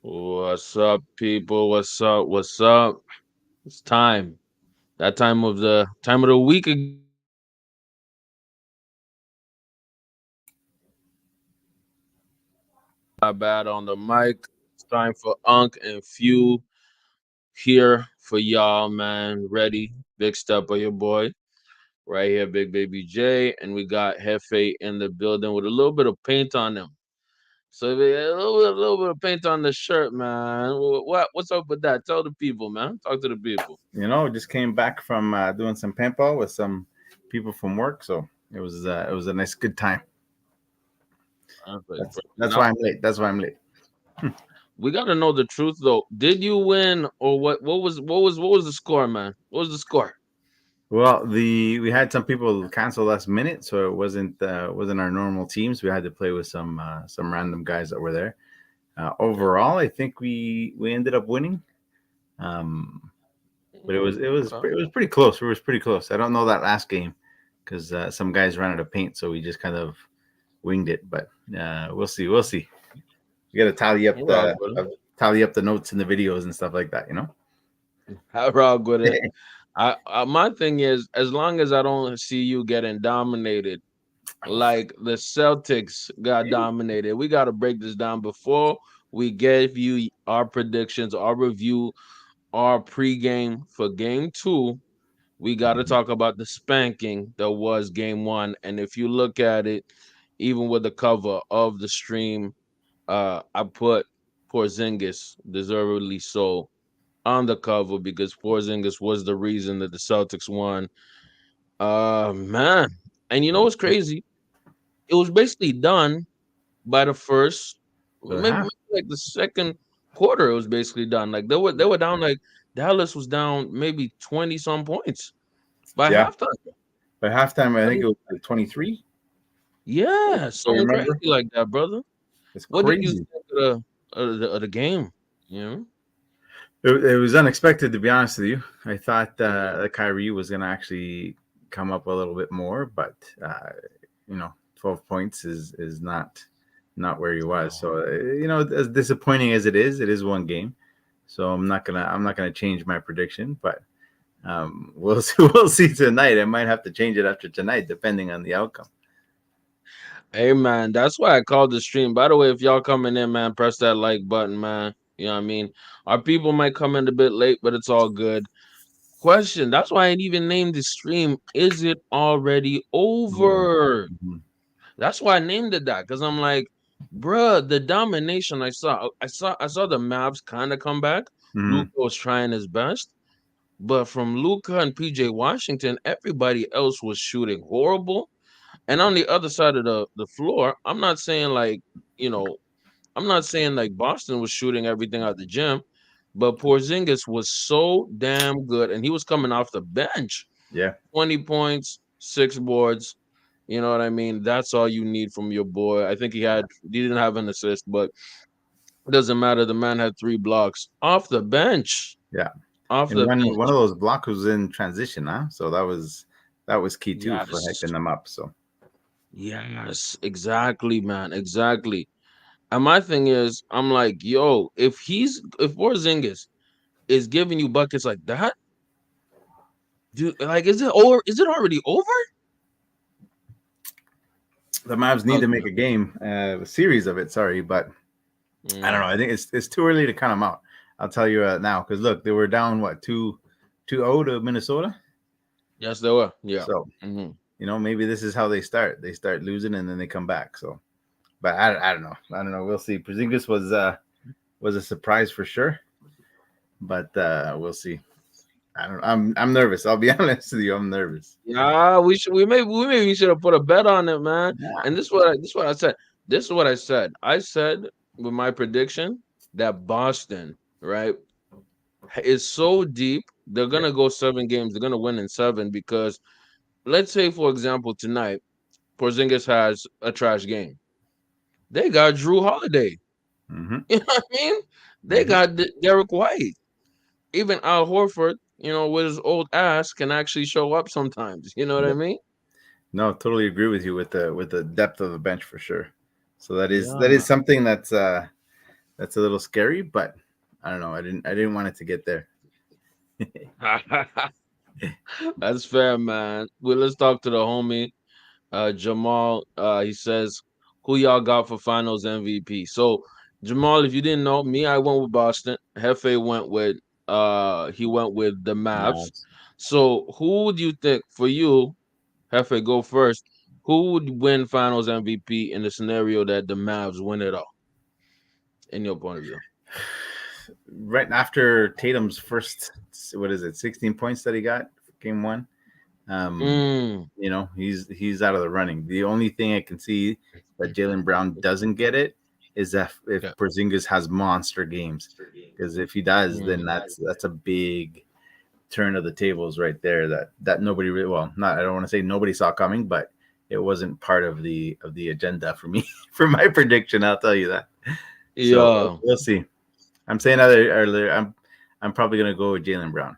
What's up, people? What's up? What's up? It's time. That time of the week again. Not bad on the mic. It's time for Unc and Phew here for y'all, man. Ready? Big step of your boy. Right here, Big Baby J. And we got Jefe in the building with a little bit of paint on him. So a little bit of paint on the shirt, man. What's up with that? Tell the people, man. Talk to the people. Just came back from doing some paintball with some people from work, so it was a nice good time. Perfect. That's Perfect. that's Now why I'm late. That's why I'm late. we gotta know the truth though. Did you win or what? What was the score, man? What was the score? Well, the we had some people cancel last minute, so it wasn't our normal teams. We had to play with some random guys that were there. Overall, I think we ended up winning, um, but it was it was Okay. it was pretty close. It was pretty close. I don't know that last game because some guys ran out of paint, so we just kind of winged it. But we'll see. We'll see. You got to I rock with it. tally up the notes and the videos and stuff like that. I rock with it. My thing is, as long as I don't see you getting dominated, like the Celtics got dominated, we gotta break this down before we give you our predictions, our review, our pregame for game 2. We got to talk about the spanking that was game 1. And if you look at it, even with the cover of the stream, I put Porzingis, deservedly so, on the cover because Porzingis was the reason that the Celtics won. Man. And you know what's crazy? It was basically done by the first, So maybe like the second quarter. It was basically done. Like they were down, like Dallas was down maybe 20 some points by yeah, halftime. by halftime, I think it was like 23. Yeah, I something crazy remember. like that, brother. It's What did you crazy. think of the game? You know? It was unexpected, to be honest with you. I thought Yeah. that Kyrie was going to actually come up a little bit more, but 12 points is not where he was. So as disappointing as it is one game. So I'm not gonna change my prediction, but we'll see, we'll see tonight. I might have to change it after tonight, depending on the outcome. Hey man, that's why I called the stream. By the way, if y'all coming in, man, press that like button, man. You know what I mean? Our people might come in a bit late, but it's all good. Question. That's why I ain't even named the stream. Is it already Over. over? Mhm. That's why I named it that, because I'm like, bruh, the domination I saw the Mavs kind of come back. Luka Mhm. was trying his best. But from Luca and PJ Washington, everybody else was shooting horrible. And on the other side of the floor, you know, I'm not saying like Boston was shooting everything out the gym, but Porzingis was so damn good. And he was coming off the bench. Yeah. 20 points, 6 boards. You know what I mean? That's all you need from your boy. I think he didn't have an assist, but it doesn't matter. The man had 3 blocks off the bench. Yeah. Off And the one bench. of those blocks was in transition, huh? So that was key too for Yes. hyping them up. So Yes, exactly, man. Exactly. And my thing is, I'm like, yo, if Porzingis is giving you buckets like that, dude, like, is it already over? the Mavs need Oh, to make a series of it. Sorry, but I don't know. mm, I think it's too early to count them out. I'll tell you now because look, they were down what 2-0 to Minnesota. yes, they were. Yeah. So Hmm. maybe this is how they start. They start losing and then they come back. So, but I don't know. I don't know. We'll see. Porzingis was a surprise for sure, but we'll see. I don't. I'm nervous. I'll be honest with you. I'm nervous. Yeah, we should have put a bet on it, man. And this is what I said. This is what I said. I said with my prediction that Boston, right, is so deep. They're Yeah. gonna go 7 games. They're gonna win in 7 because let's say, for example, tonight Porzingis has a trash game. They got Drew Holiday. Mm-hmm. You know what I mean? They Mm-hmm. got Derek White. Even Al Horford, with his old ass, can actually show up sometimes. You know what I Yeah. mean? No, totally agree with you with the depth of the bench for sure. So that is Yeah, that is man. something that's a little scary, but I don't know. I didn't want it to get there. That's fair, man. Well, let's talk to the homie Jamal. He says, "Who y'all got for Finals MVP?" So, Jamal, if you didn't know me, I went with Boston. Hefe went with the Mavs. Mavs. So, who would you think for you? Hefe, go first. Who would win Finals MVP in the scenario that the Mavs win it all? In your point of view. Right after Tatum's first, what is it, 16 points that he got for game one. Um, Mm, he's out of the running. The only thing I can see that Jalen Brown doesn't get it is that if yeah. Porzingis has monster games, because if he does, then Mm. that's a big turn of the tables right there. That nobody really, well, not, I don't want to say nobody saw coming, but it wasn't part of the agenda for me for my prediction. I'll tell you that. So Yeah. we'll see. I'm saying other earlier. I'm probably gonna go with Jalen Brown.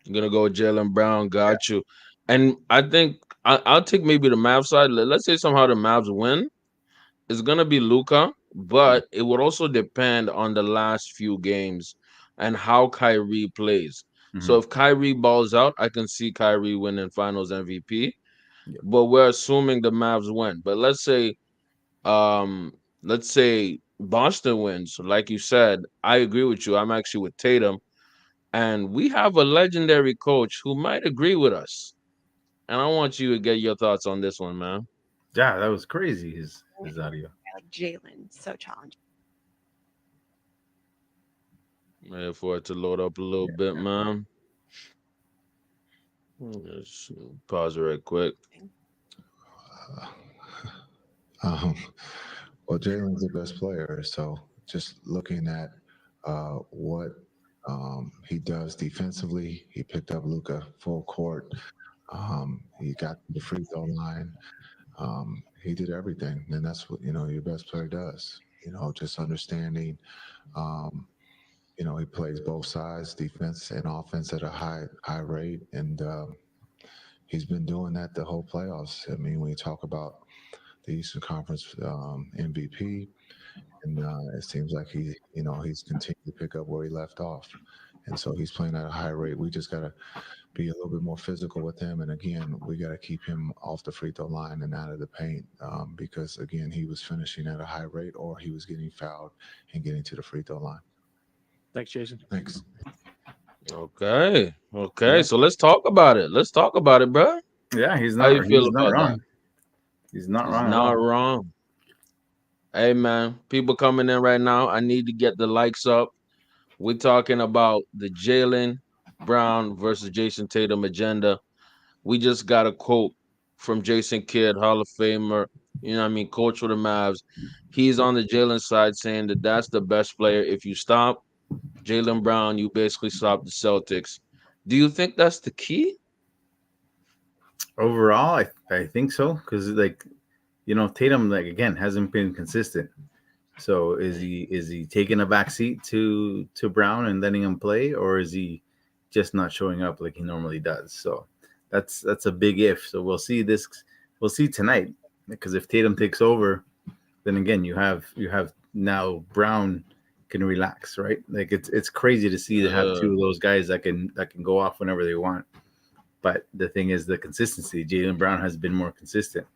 I'm gonna go with Jalen Brown. Got you. And I think I'll take maybe the Mavs side. Let's say somehow the Mavs win. It's gonna be Luca, Yeah. but it would also depend on the last few games and how Kyrie plays. Mm-hmm. So if Kyrie balls out, I can see Kyrie winning Finals MVP. Yep. But we're assuming the Mavs win. But um, let's say Boston wins. Like you said, I agree with you. I'm actually with Tatum. And we have a legendary coach who might agree with us. And I want you to get your thoughts on this one, man. Yeah, that was crazy. His audio. I like Jalen. So challenging. Wait for it to load up a little Yeah. bit, man. Let's pause it right quick. Uh, um, well, Jalen's the best player, so just looking at what he does defensively, he picked up Luca full court. He got the free throw line. He did everything, and that's what your best player does. Just understanding. Um, he plays both sides, defense and offense, at a high rate, and he's been doing that the whole playoffs. I mean, when you talk about the Eastern Conference MVP, and it seems like he's continued to pick up where he left off, and so he's playing at a high rate. We just gotta be a little bit more physical with him, and again, we gotta keep him off the free throw line and out of the paint, because again, he was finishing at a high rate, or he was getting fouled and getting to the free throw line. Thanks, Jason. Thanks. Okay. Okay. Yeah. So let's talk about it. Let's talk about it, bro. Yeah, How you feel he's not about that? wrong. He's not He's wrong at not all. wrong. Hey, man. People coming in right now. I need to get the likes up. We're talking about the Jalen Brown versus Jason Tatum agenda. We just got a quote from Jason Kidd, Hall of Famer. You know what I mean? Coach for the Mavs. He's on the Jalen side saying that that's the best player. If you stop Jalen Brown, you basically stop the Celtics. Do you think that's the key? Overall, I think so, because like Tatum, like, again, hasn't been consistent. So is he taking a back seat to Brown and letting him play, or is he just not showing up like he normally does? So that's a big if. So we'll see tonight, because if Tatum takes over, then again you have now Brown can relax, right? Like it's crazy to see to have two Uh, of those guys that can go off whenever they want. But the thing is the consistency. Jalen Brown has been more consistent,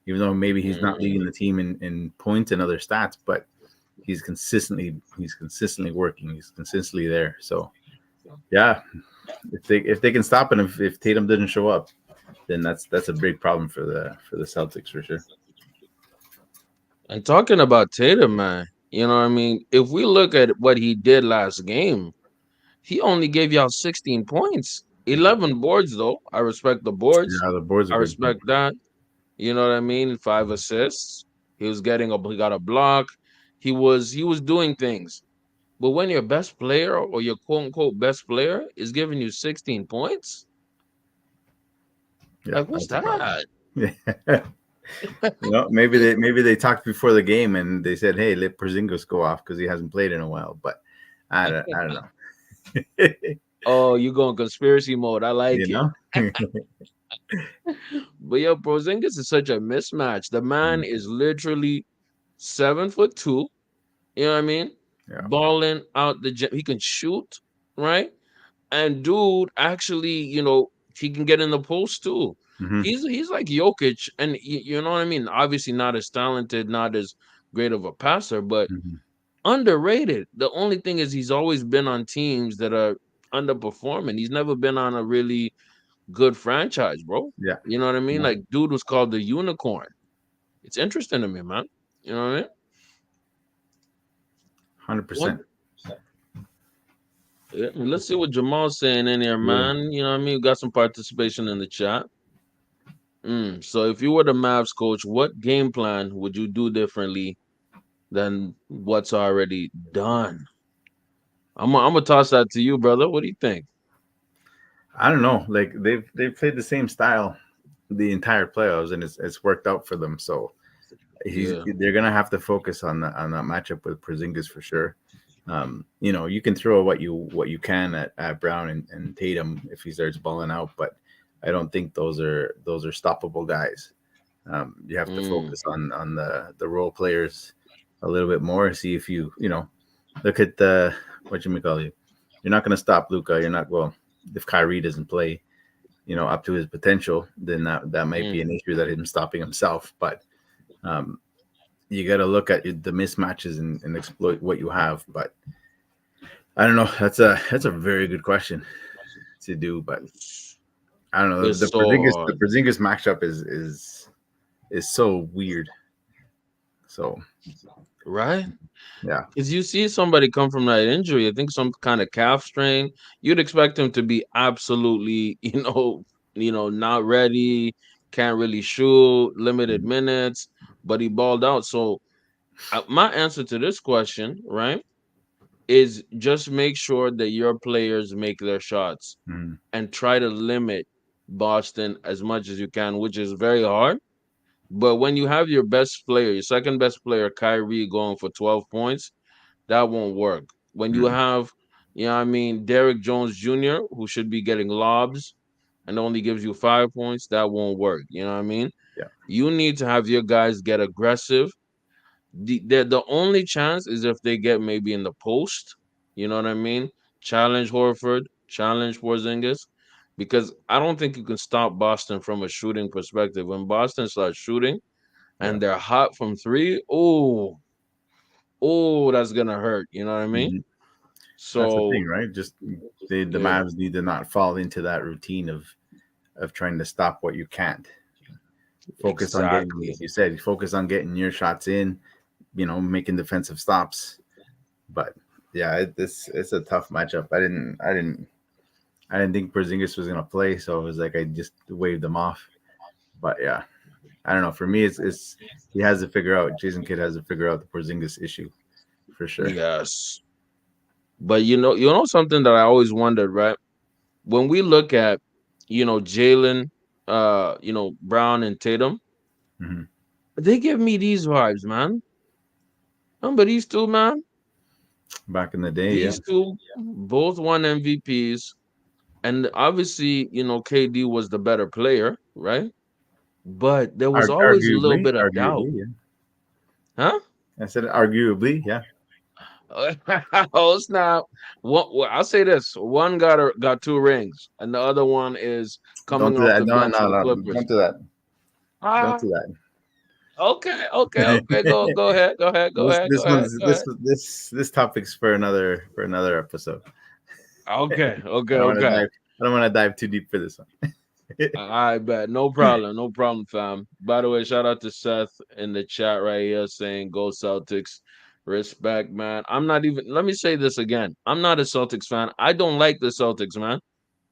even though maybe he's not leading mm, the team in points and other stats, but he's consistently working. He's consistently there. So yeah, if they can stop it, if Tatum didn't show up, then that's a big problem for the Celtics for sure. and talking about Tatum, man, you know what I mean? If we look at what he did last game, he only gave y'all 16 points, 11 boards, though. I respect the boards. Yeah, the boards are I good. respect that. You know what I mean? 5 assists. He got a block. He was doing things. But when your best player or your quote unquote best player is giving you 16 points, Yeah, like what's that's a problem. that? Yeah. Maybe they talked before the game and they said, "Hey, let Porzingis go off because he hasn't played in a while." But I don't know. Oh, you going conspiracy mode. I you like it. know? yeah, But yo, Porzingis is such a mismatch. The man is literally 7'2". You know what I mean? Yeah. balling out the gym. He can shoot, right? And dude, actually, he can get in the post too. Hmm. He's like Jokic, and you know what I mean. Obviously, not as talented, not as great of a passer, but Hmm. underrated. The only thing is he's always been on teams that are underperforming. He's never been on a really good franchise, bro. Yeah. You know what I mean? No, Like, dude was called the unicorn. It's interesting to me, man. You know what I mean? 100%. One, yeah, let's see what Jamal's saying in here, Yeah. man. You know what I mean? We got some participation in the chat. So if you were the Mavs coach, what game plan would you do differently than what's already done? I'm gonna toss that to you, brother. What do you think? I don't know. Like they've played the same style the entire playoffs, and it's worked out for them. So Yeah. they're gonna have to focus on that matchup with Porzingis for sure. You can throw what you can at Brown and Tatum if he starts balling out, but I don't think those are stoppable guys. You have to Mm, focus on the role players a little bit more. See if look at the what you may call you. You're not going to stop Luca. You're not well if Kyrie doesn't play, up to his potential, then that might be mm. an issue that him stopping himself. But um, you got to look at the mismatches and exploit what you have. But I don't know. That's a very good question to do, but I don't know. The It's so Porzingis the hard, Porzingis matchup is so weird. So right? yeah. Because you see somebody come from that injury, I think some kind of calf strain, you'd expect him to be absolutely, not ready, can't really shoot, limited minutes, but he balled out. So my answer to this question, right, is just make sure that your players make their shots Mhm. and try to limit Boston as much as you can, which is very hard. But when you have your best player, your second best player, Kyrie, going for 12 points, that won't work. When you Mhm. have, Derrick Jones Jr., who should be getting lobs and only gives you 5 points, that won't work. You know what I mean? Yeah. You need to have your guys get aggressive. The only chance is if they get maybe in the post. You know what I mean? Challenge Horford, challenge Porzingis, because I don't think you can stop Boston from a shooting perspective. When Boston starts shooting Yeah. and they're hot from three, that's gonna hurt. You know what I mean? Mhm. That's the So thing, right? Just the yeah, Mavs need to not fall into that routine of trying to stop what you can't. Focus on getting, exactly. like you said, focus on getting your shots in. Making defensive stops. But yeah, it's a tough matchup. I didn't think Porzingis was gonna play, so it was like I just waved them off. But yeah, I don't know. For me, it's he has to figure out. Jason Kidd has to figure out the Porzingis issue for sure. Yes. But you know something that I always wondered, right? When we look at, Jalen, Brown and Tatum, Hmm. they give me these vibes, man. Remember these two, man? Back in the day, yeah, These two both won MVPs. And obviously, KD was the better player, right? But there was always a little bit of doubt. arguably, yeah. Huh? I said arguably, yeah. Oh snap! Well, I'll say this: one got two rings, and the other one is Don't coming do off that. the No, bench no, for the no. Clippers. Don't do that. Don't Ah, do that. okay, okay, okay. Go ahead, go ahead, go this ahead, this go ahead, one's go ahead. this topic's for another episode. Okay, I okay, don't want to okay. dive. I don't want to dive too deep for this one. I bet. No problem, fam. By the way, shout out to Seth in the chat right here saying go Celtics. Respect, man. I'm not even let me say this again. I'm not a Celtics fan. I don't like the Celtics, man.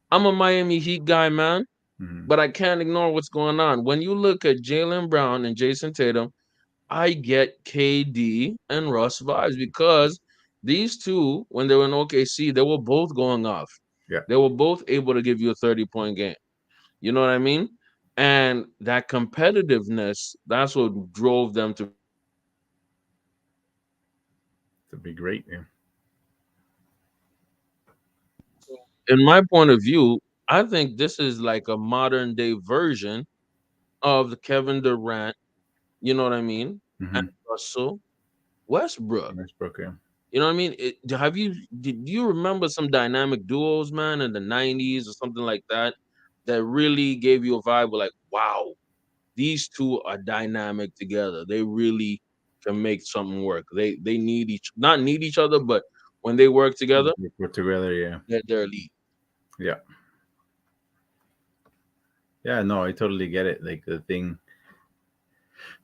I'm a Miami Heat guy, man. Mhm. But I can't ignore what's going on. When you look at Jalen Brown and Jason Tatum, I get KD and Russ vibes because these two, when they were in OKC, they were both going off. Yeah, They were both able to give you a 30-point game. You know what I mean? And that competitiveness, that's what drove them to be great. to be great. Yeah. So, in my point of view, I think this is like a modern day version of the Kevin Durant, you know what I mean? And Mm-hmm. Russell Westbrook. Westbrook. Yeah. You know what I mean? Do you remember some dynamic duos, man, in the '90s or something like that, that really gave you a vibe of like, wow, these two are dynamic together. They really can make something work. They need not need each other, but when they work together, We're together, yeah. they're elite. Yeah. Yeah, no, I totally get it. Like the thing.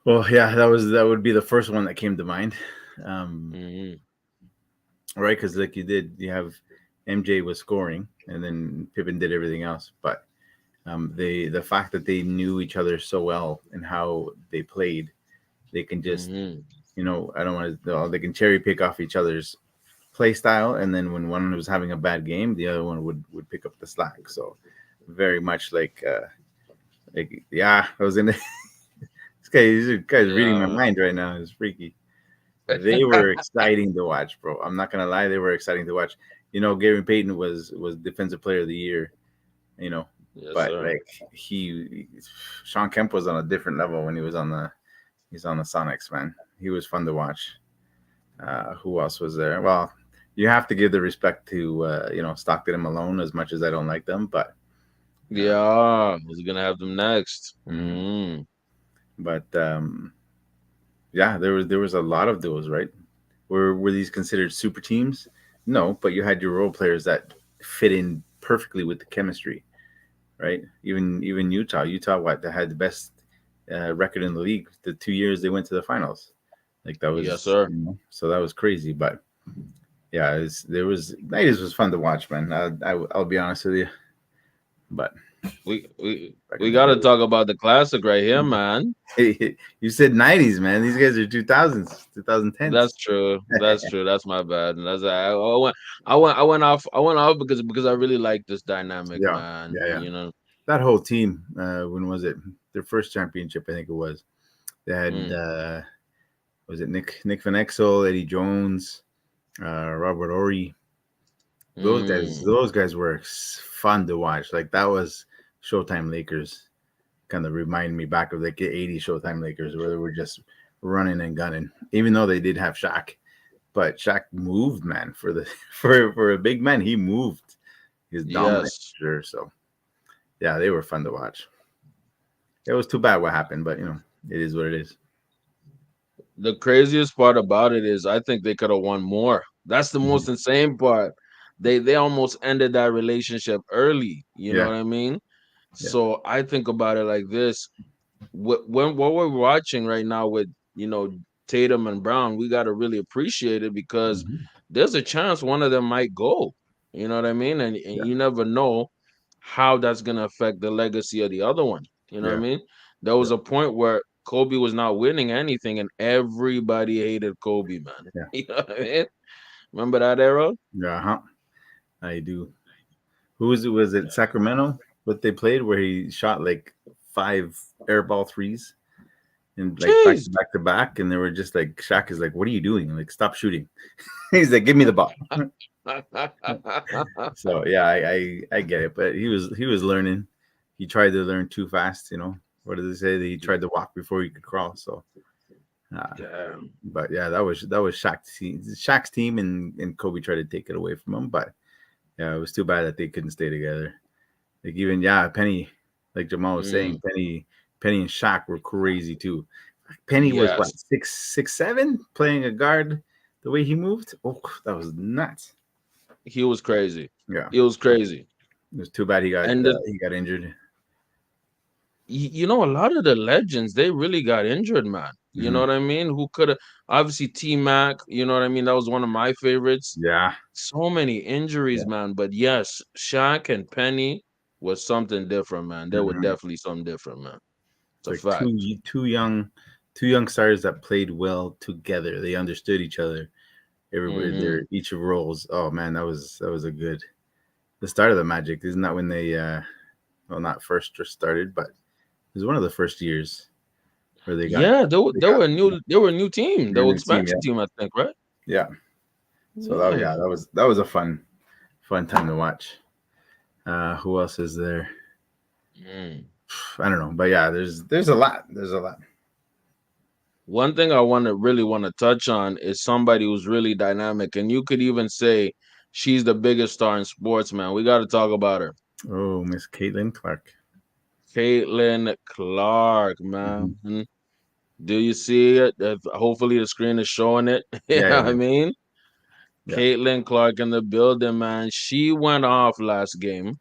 Well, yeah, that would be the first one that came to mind. Um, Hmm. right, because like you have MJ was scoring, and then Pippen did everything else. But the fact that they knew each other so well and how they played, they can just, Hmm. I don't want to. They can cherry pick off each other's play style, and then when one was having a bad game, the other one would pick up the slack. So very much like yeah, I was in. This guy's reading my Yeah. mind right now. It's freaky. They were exciting to watch, bro. I'm not gonna lie, they were exciting to watch. Gary Payton was Defensive Player of the Year. You know, Yes, but sir. like Sean Kemp was on a different level when he's on the Sonics, man. He was fun to watch. Who else was there? Well, you have to give the respect to Stockton and Malone as much as I don't like them, but Yeah, um, I was gonna have them next. mhm. Hmm. but yeah, there was a lot of those, right? Were these considered super teams? No, but you had your role players that fit in perfectly with the chemistry, right? Even Utah, what that had the best record in the league. The 2 years they went to the finals, like that Yes, was sir. so that was crazy. But yeah, there was '90s was fun to watch, man. I'll be honest with you, but back We in the got to talk about the classic right here, man. day, you said '90s, man. These guys are 2000s, 2010s. That's true. That's true. That's my bad. And I went off because I really like this dynamic, Yeah, man. yeah, yeah. You know. That whole team. When was it? Their first championship, I think it was. They had Mm, was it Nick Van Exel, Eddie Jones, Robert Ory. mm. Those guys were fun to watch. Like that was Showtime Lakers. Kind of remind me back of like the '80s Showtime Lakers, where they were just running and gunning. Even though they did have Shaq, but Shaq moved, man. For the for a big man, he moved. He's dominant, Yes. sure. So yeah, they were fun to watch. It was too bad what happened, but it is what it is. The craziest part about it is I think they could have won more. That's the Mhm. most insane part. They almost ended that relationship early. You know Yeah, what I mean? yeah. So I think about it like this: what we're watching right now with Tatum and Brown, we got to really appreciate it because Mhm. there's a chance one of them might go. You know what I mean? And Yeah, you never know how that's gonna affect the legacy of the other one. You know what I yeah, mean? There was yeah, a point where Kobe was not winning anything, and everybody hated Kobe, man. yeah. You know what I mean? Remember that era? Yeah, huh? I do. Who was it? Was it Sacramento? What they played where he shot like five airball threes and like back Jeez. to back to back, and they were just like Shaq is like, "What are you doing? Like, stop shooting." He's like, "Give me the ball." So yeah, I get it, but he was learning. He tried to learn too fast. What did they say? That he tried to walk before he could crawl. So, uh, Damn. but yeah, that was Shaq's team, and Kobe tried to take it away from him. But yeah, it was too bad that they couldn't stay together. Like even Penny, like Jamal was saying, Mm, Penny and Shaq were crazy too. Penny was yes, what 6'7", playing a guard. The way he moved, oh, that was nuts. he was crazy. Yeah, He was crazy. it was too bad And he got injured. a lot of the legends, they really got injured, man. You know Hmm. what I mean? Who could have obviously T Mac, you know what I mean? That was one of my favorites. Yeah, So many yeah. injuries, man. But yes, Shaq and Penny was something different, man. They were Hmm. definitely something different, man. It's It's a like fact. two young stars that played well together. They understood each other. Everybody, Hmm. their each roles. Oh man, that was a good. The start of the Magic, isn't that when they well, not first just started, but it was one of the first years where they got Yeah, they got they were a new team. They their were new team. expansion Yeah, team, I think, right? yeah. So that Yeah. yeah, that was a fun time to watch. Who else is there? Mm. I don't know, but yeah, there's a lot. There's a lot. One thing I want to touch on is somebody who's really dynamic, and you could even say she's the biggest star in sports, man. We got to talk about her, Oh, Miss Caitlin Clark. Caitlin Clark, Hmm. man. Do you see it? Hopefully the screen is showing it. Yeah, Yeah, it I is. mean, Yeah, Caitlin Clark in the building, man. She went off last game,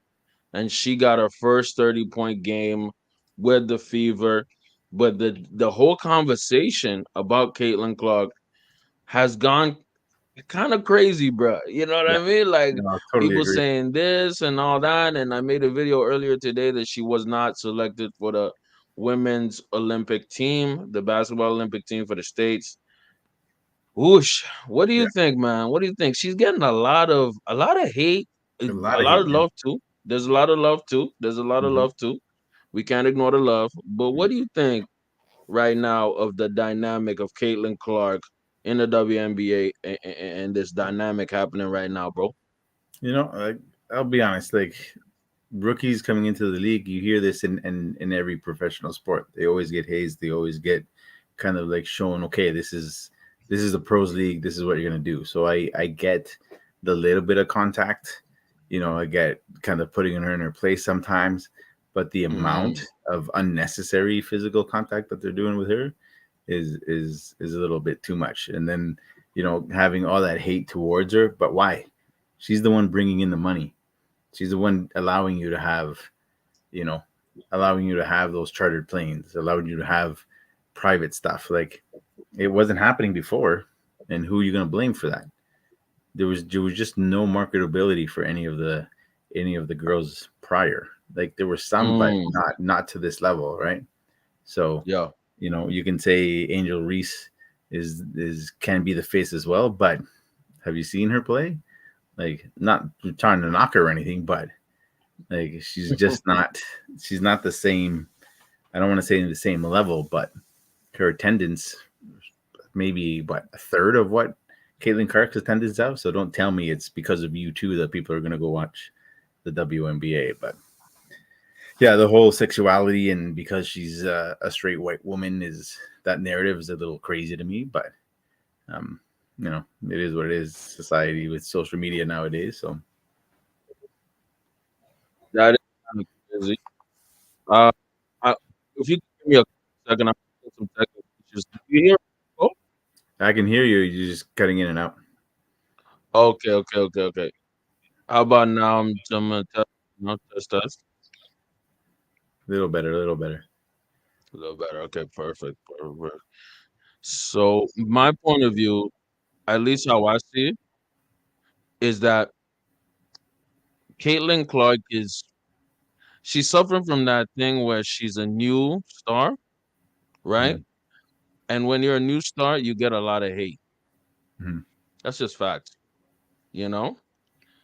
and she got her first 30-point game with the Fever. But the whole conversation about Caitlin Clark has gone kind of crazy, bro. You know what yeah. I mean? Like No, I totally people agree. saying this and all that. And I made a video earlier today that she was not selected for the women's Olympic team, the basketball Olympic team for the States. Whoosh. What do Yeah, you think, man? What do you think? She's getting a lot of hate, a a lot of lot hate, of man. love too. There's a lot of love too. There's a lot of Hmm. love too. We can't ignore the love. But what do you think right now of the dynamic of Caitlin Clark in the WNBA and this dynamic happening right now, bro? Like, I'll be honest. Like, rookies coming into the league, you hear this in every professional sport. They always get hazed. They always get kind of like shown, okay, this is a pros league. This is what you're gonna do. So I get the little bit of contact. I get kind of putting her in her place sometimes, but the amount Hmm. of unnecessary physical contact that they're doing with her is a little bit too much. And then having all that hate towards her, but why? She's the one bringing in the money. She's the one you know, allowing you to have those chartered planes, allowing you to have private stuff. Like, it wasn't happening before, and who are you going to blame for that? There was just no marketability for any of the girls prior. Like, there were some, but Mm. not to this level, right? So, Yeah. you can say Angel Reese is can be the face as well, but have you seen her play? Like, not trying to knock her or anything, but like, she's not the same. I don't want to say the same level, but her attendance maybe what a third of what Caitlin Clark's attendance out. So don't tell me it's because of you too that people are going to go watch the WNBA. But yeah, the whole sexuality and because she's a straight white woman is that narrative is a little crazy to me. But um, it is what it is. Society with social media nowadays. So That is kind of crazy. Uh, I, if you give me a second, I'm getting some technical issues. Do you hear? Oh, I can hear you. You're just cutting in and out. okay, okay, okay, okay. How about now? I'm gonna test, test. A little better. A little better. A little better. Okay, perfect, perfect. So my point of view, at least how I see it, is that Caitlin Clark she's suffering from that thing where she's a new star, right? Mhm. And when you're a new star, you get a lot of hate. Mhm. That's just facts, you know?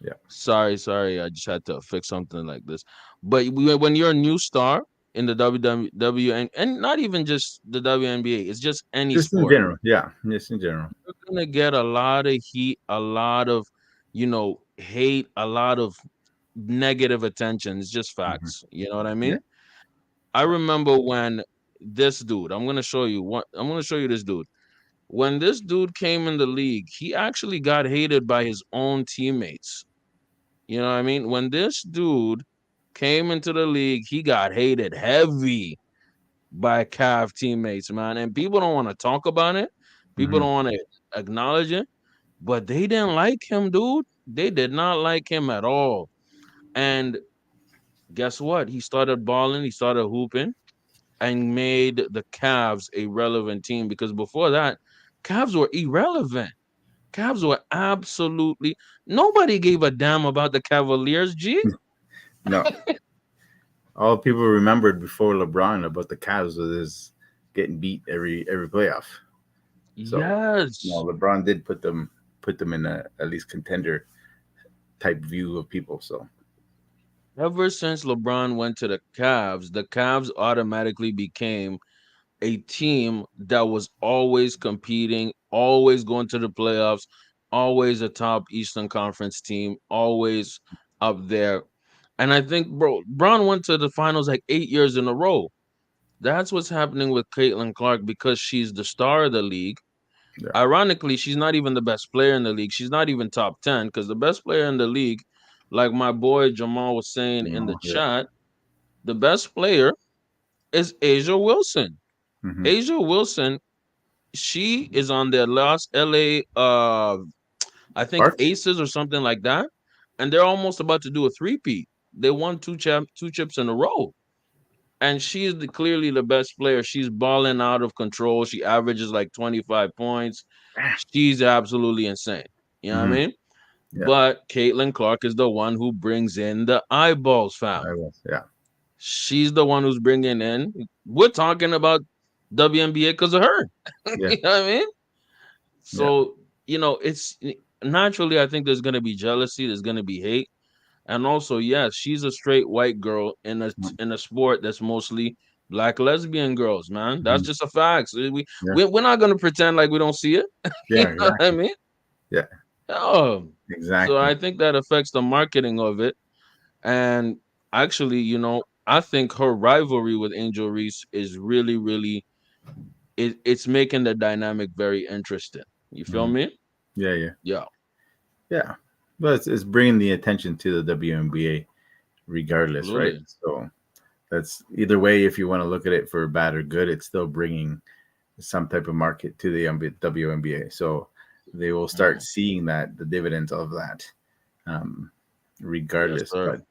Yeah. Sorry, I just had to fix something like this. But when you're a new star in the WW and not even just the WNBA, it's just any Just in sport. general. Yeah. Just in general. You're gonna get a lot of heat, a lot of, hate, a lot of negative attention. It's just Mhm. facts. You know what I Yeah. mean? I remember when this dude, I'm gonna show you this dude. When this dude came in the league, he actually got hated by his own teammates. You know what I mean? When this dude came into the league, he got hated heavy by Cav teammates, man. And people don't want to talk about it. People Hmm. don't want to acknowledge it. But they didn't like him, dude. They did not like him at all. And guess what? He started balling, he started hooping, and made the Cavs a relevant team because before that, Cavs were irrelevant. Cavs were absolutely nobody gave a damn about the Cavaliers, G. No, all people remembered before LeBron about the Cavs was his getting beat every playoff. So, Yes. LeBron did put them in a at least contender type view of people. So, Ever since LeBron went to the Cavs automatically became a team that was always competing, always going to the playoffs, always a top Eastern Conference team, always up there. And I think, bro, Brown went to the finals like 8 years in a row. That's what's happening with Caitlin Clark because she's the star of the league. Yeah. Ironically, she's not even the best player in the league. She's not even top 10 because the best player in the league, like my boy Jamal was saying in the Yeah. chat, the best player is Asia Wilson. Hmm. Asia Wilson, she is on their last LA I think Sparks. Aces or something like that. And they're almost about to do a three-peat. They won two chips in a row. And she's clearly the best player. She's balling out of control. She averages like 25 points. She's absolutely insane. You know what I Hmm. mean? Yeah. But Caitlin Clark is the one who brings in the eyeballs, fam. I was. Yeah. She's the one who's bringing in. We're talking about WNBA because of her. Yeah. You know what I mean? Yeah. So, it's naturally, I think there's going to be jealousy, there's going to be hate. And also, yes, she's a straight white girl in a sport that's mostly black lesbian girls, man. That's Mhm. just a fact. So Yeah. we're not gonna pretend like we don't see it. You Yeah. know what I Exactly. mean? Yeah. Oh, so Exactly. I think that affects the marketing of it. And actually, I think her rivalry with Angel Reese is really, really it's making the dynamic very interesting. You feel Mhm. me? Yeah. Yeah. Yeah, Yeah. But it's bringing the attention to the WNBA regardless, right? absolutely. So that's either way. If you want to look at it for bad or good, it's still bringing some type of market to the WNBA. So they will start Mm. seeing that the dividends of that, um, Yes, regardless. sir. But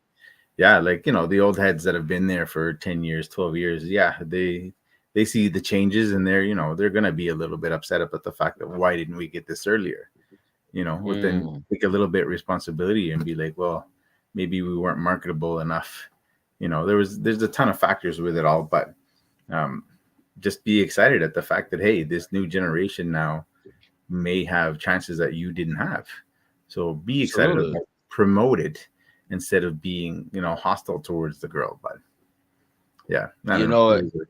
yeah, like the old heads that have been there for 10 years, 12 years. Yeah, they see the changes and they're gonna be a little bit upset about the fact that why didn't we get this earlier? But then Mm, take a little bit responsibility and be like, well, maybe we weren't marketable enough. There's a ton of factors with it all, but um, just be excited at the fact that hey, this new generation now may have chances that you didn't have. So be excited absolutely. about promote it instead of being hostile towards the girl. But yeah, I You don't know. know what?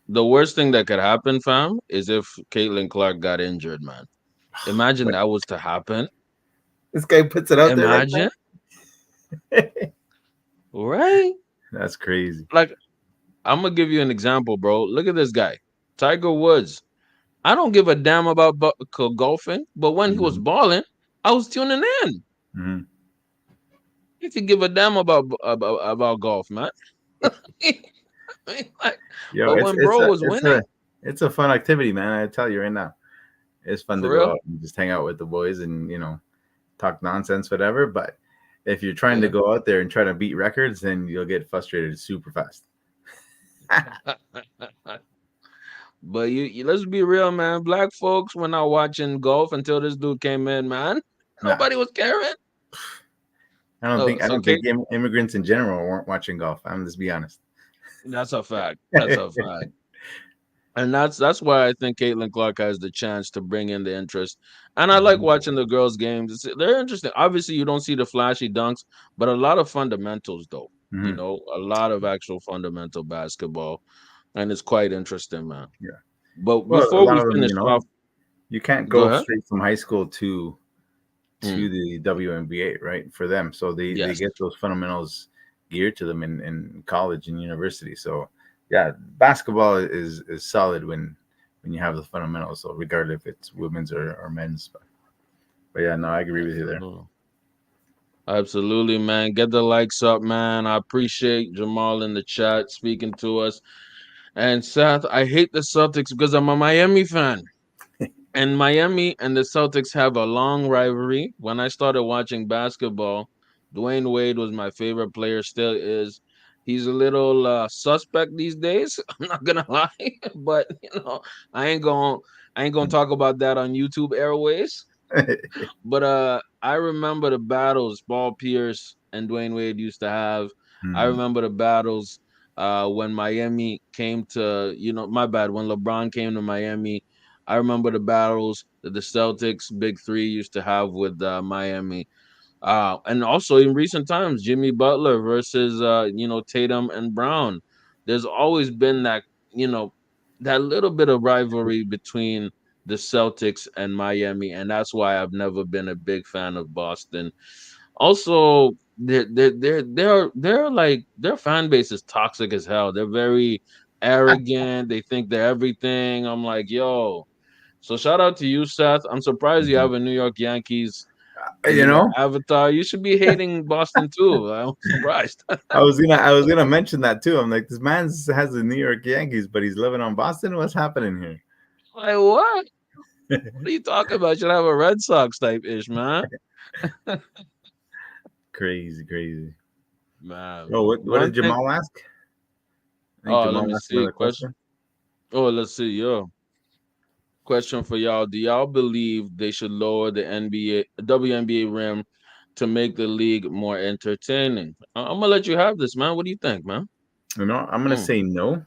The worst thing that could happen, fam, is if Caitlin Clark got injured, man. Imagine But that was to happen. this guy puts it out there like Imagine, that. right? That's crazy. Like, I'm gonna give you an example, bro. Look at this guy, Tiger Woods. I don't give a damn about golfing, but when he was Hmm. balling, I was tuning in. Hmm. If you give a damn about golf, man. Like, Yo, but it's when it's bro a was it's a winning, it's a fun activity, man. I tell you right now, it's fun to for go real, out and just hang out with the boys and talk nonsense, whatever. But if you're trying to yeah. go out there and try to beat records, then you'll get frustrated super fast. But let's be real, man. Black folks were not watching golf until this dude came in, man. Nah, Nobody was caring. I don't Oh, think I so don't Kate, think immigrants in general weren't watching golf. I'm just be honest. that's a fact. That's a fact. And that's why I think Caitlin Clark has the chance to bring in the interest. And I like Mhm. watching the girls' games. They're interesting. Obviously, you don't see the flashy dunks, but a lot of fundamentals, though. Mhm. A lot of actual fundamental basketball, and it's quite interesting, man. Yeah. But Well, a before lot we of them, finish off, you can't go go ahead. straight from high school to Mm, the WNBA, right? For them, so they yes, get those fundamentals geared to them in college and university. So yeah, basketball is solid when you have the fundamentals. So regardless if it's women's or men's, but yeah, no, I agree with you there. absolutely. Absolutely, man. Get the likes up, man. I appreciate Jamal in the chat speaking to us. And Seth, I hate the Celtics because I'm a Miami fan. And Miami and the Celtics have a long rivalry. When I started watching basketball, Dwayne Wade was my favorite player, still is. He's a little suspect these days. I'm not gonna lie, but I ain't gonna talk about that on YouTube Airways. But I remember the battles Paul Pierce and Dwayne Wade used to have. I Hmm. remember the battles when Miami came to, my bad, when LeBron came to Miami. I remember the battles that the Celtics Big Three used to have with Miami. And also in recent times, Jimmy Butler versus Tatum and Brown. There's always been you know, that little bit of rivalry between the Celtics and Miami, and that's why I've never been a big fan of Boston. Also, they're like their fan base is toxic as hell. They're very arrogant. They think they're everything. I'm like, yo. So shout out to you, Seth. I'm surprised you Mhm. have a New York Yankees, You know, avatar. You should be hating Boston too. I'm surprised. I was gonna mention that too. I'm like, this man has the New York Yankees, but he's living on Boston. What's happening here? Like what? What are you talking about? You should have a Red Sox type ish, man. Crazy, crazy. Man, Oh, what one did thing. Jamal ask? I think Oh, let Jamal me asked see. another Question. question. Oh, let's see. Yo, question for y'all. Do y'all believe they should lower the WNBA rim to make the league more entertaining? I'm gonna let you have this, man. What do you think, man? I'm gonna Mm, say no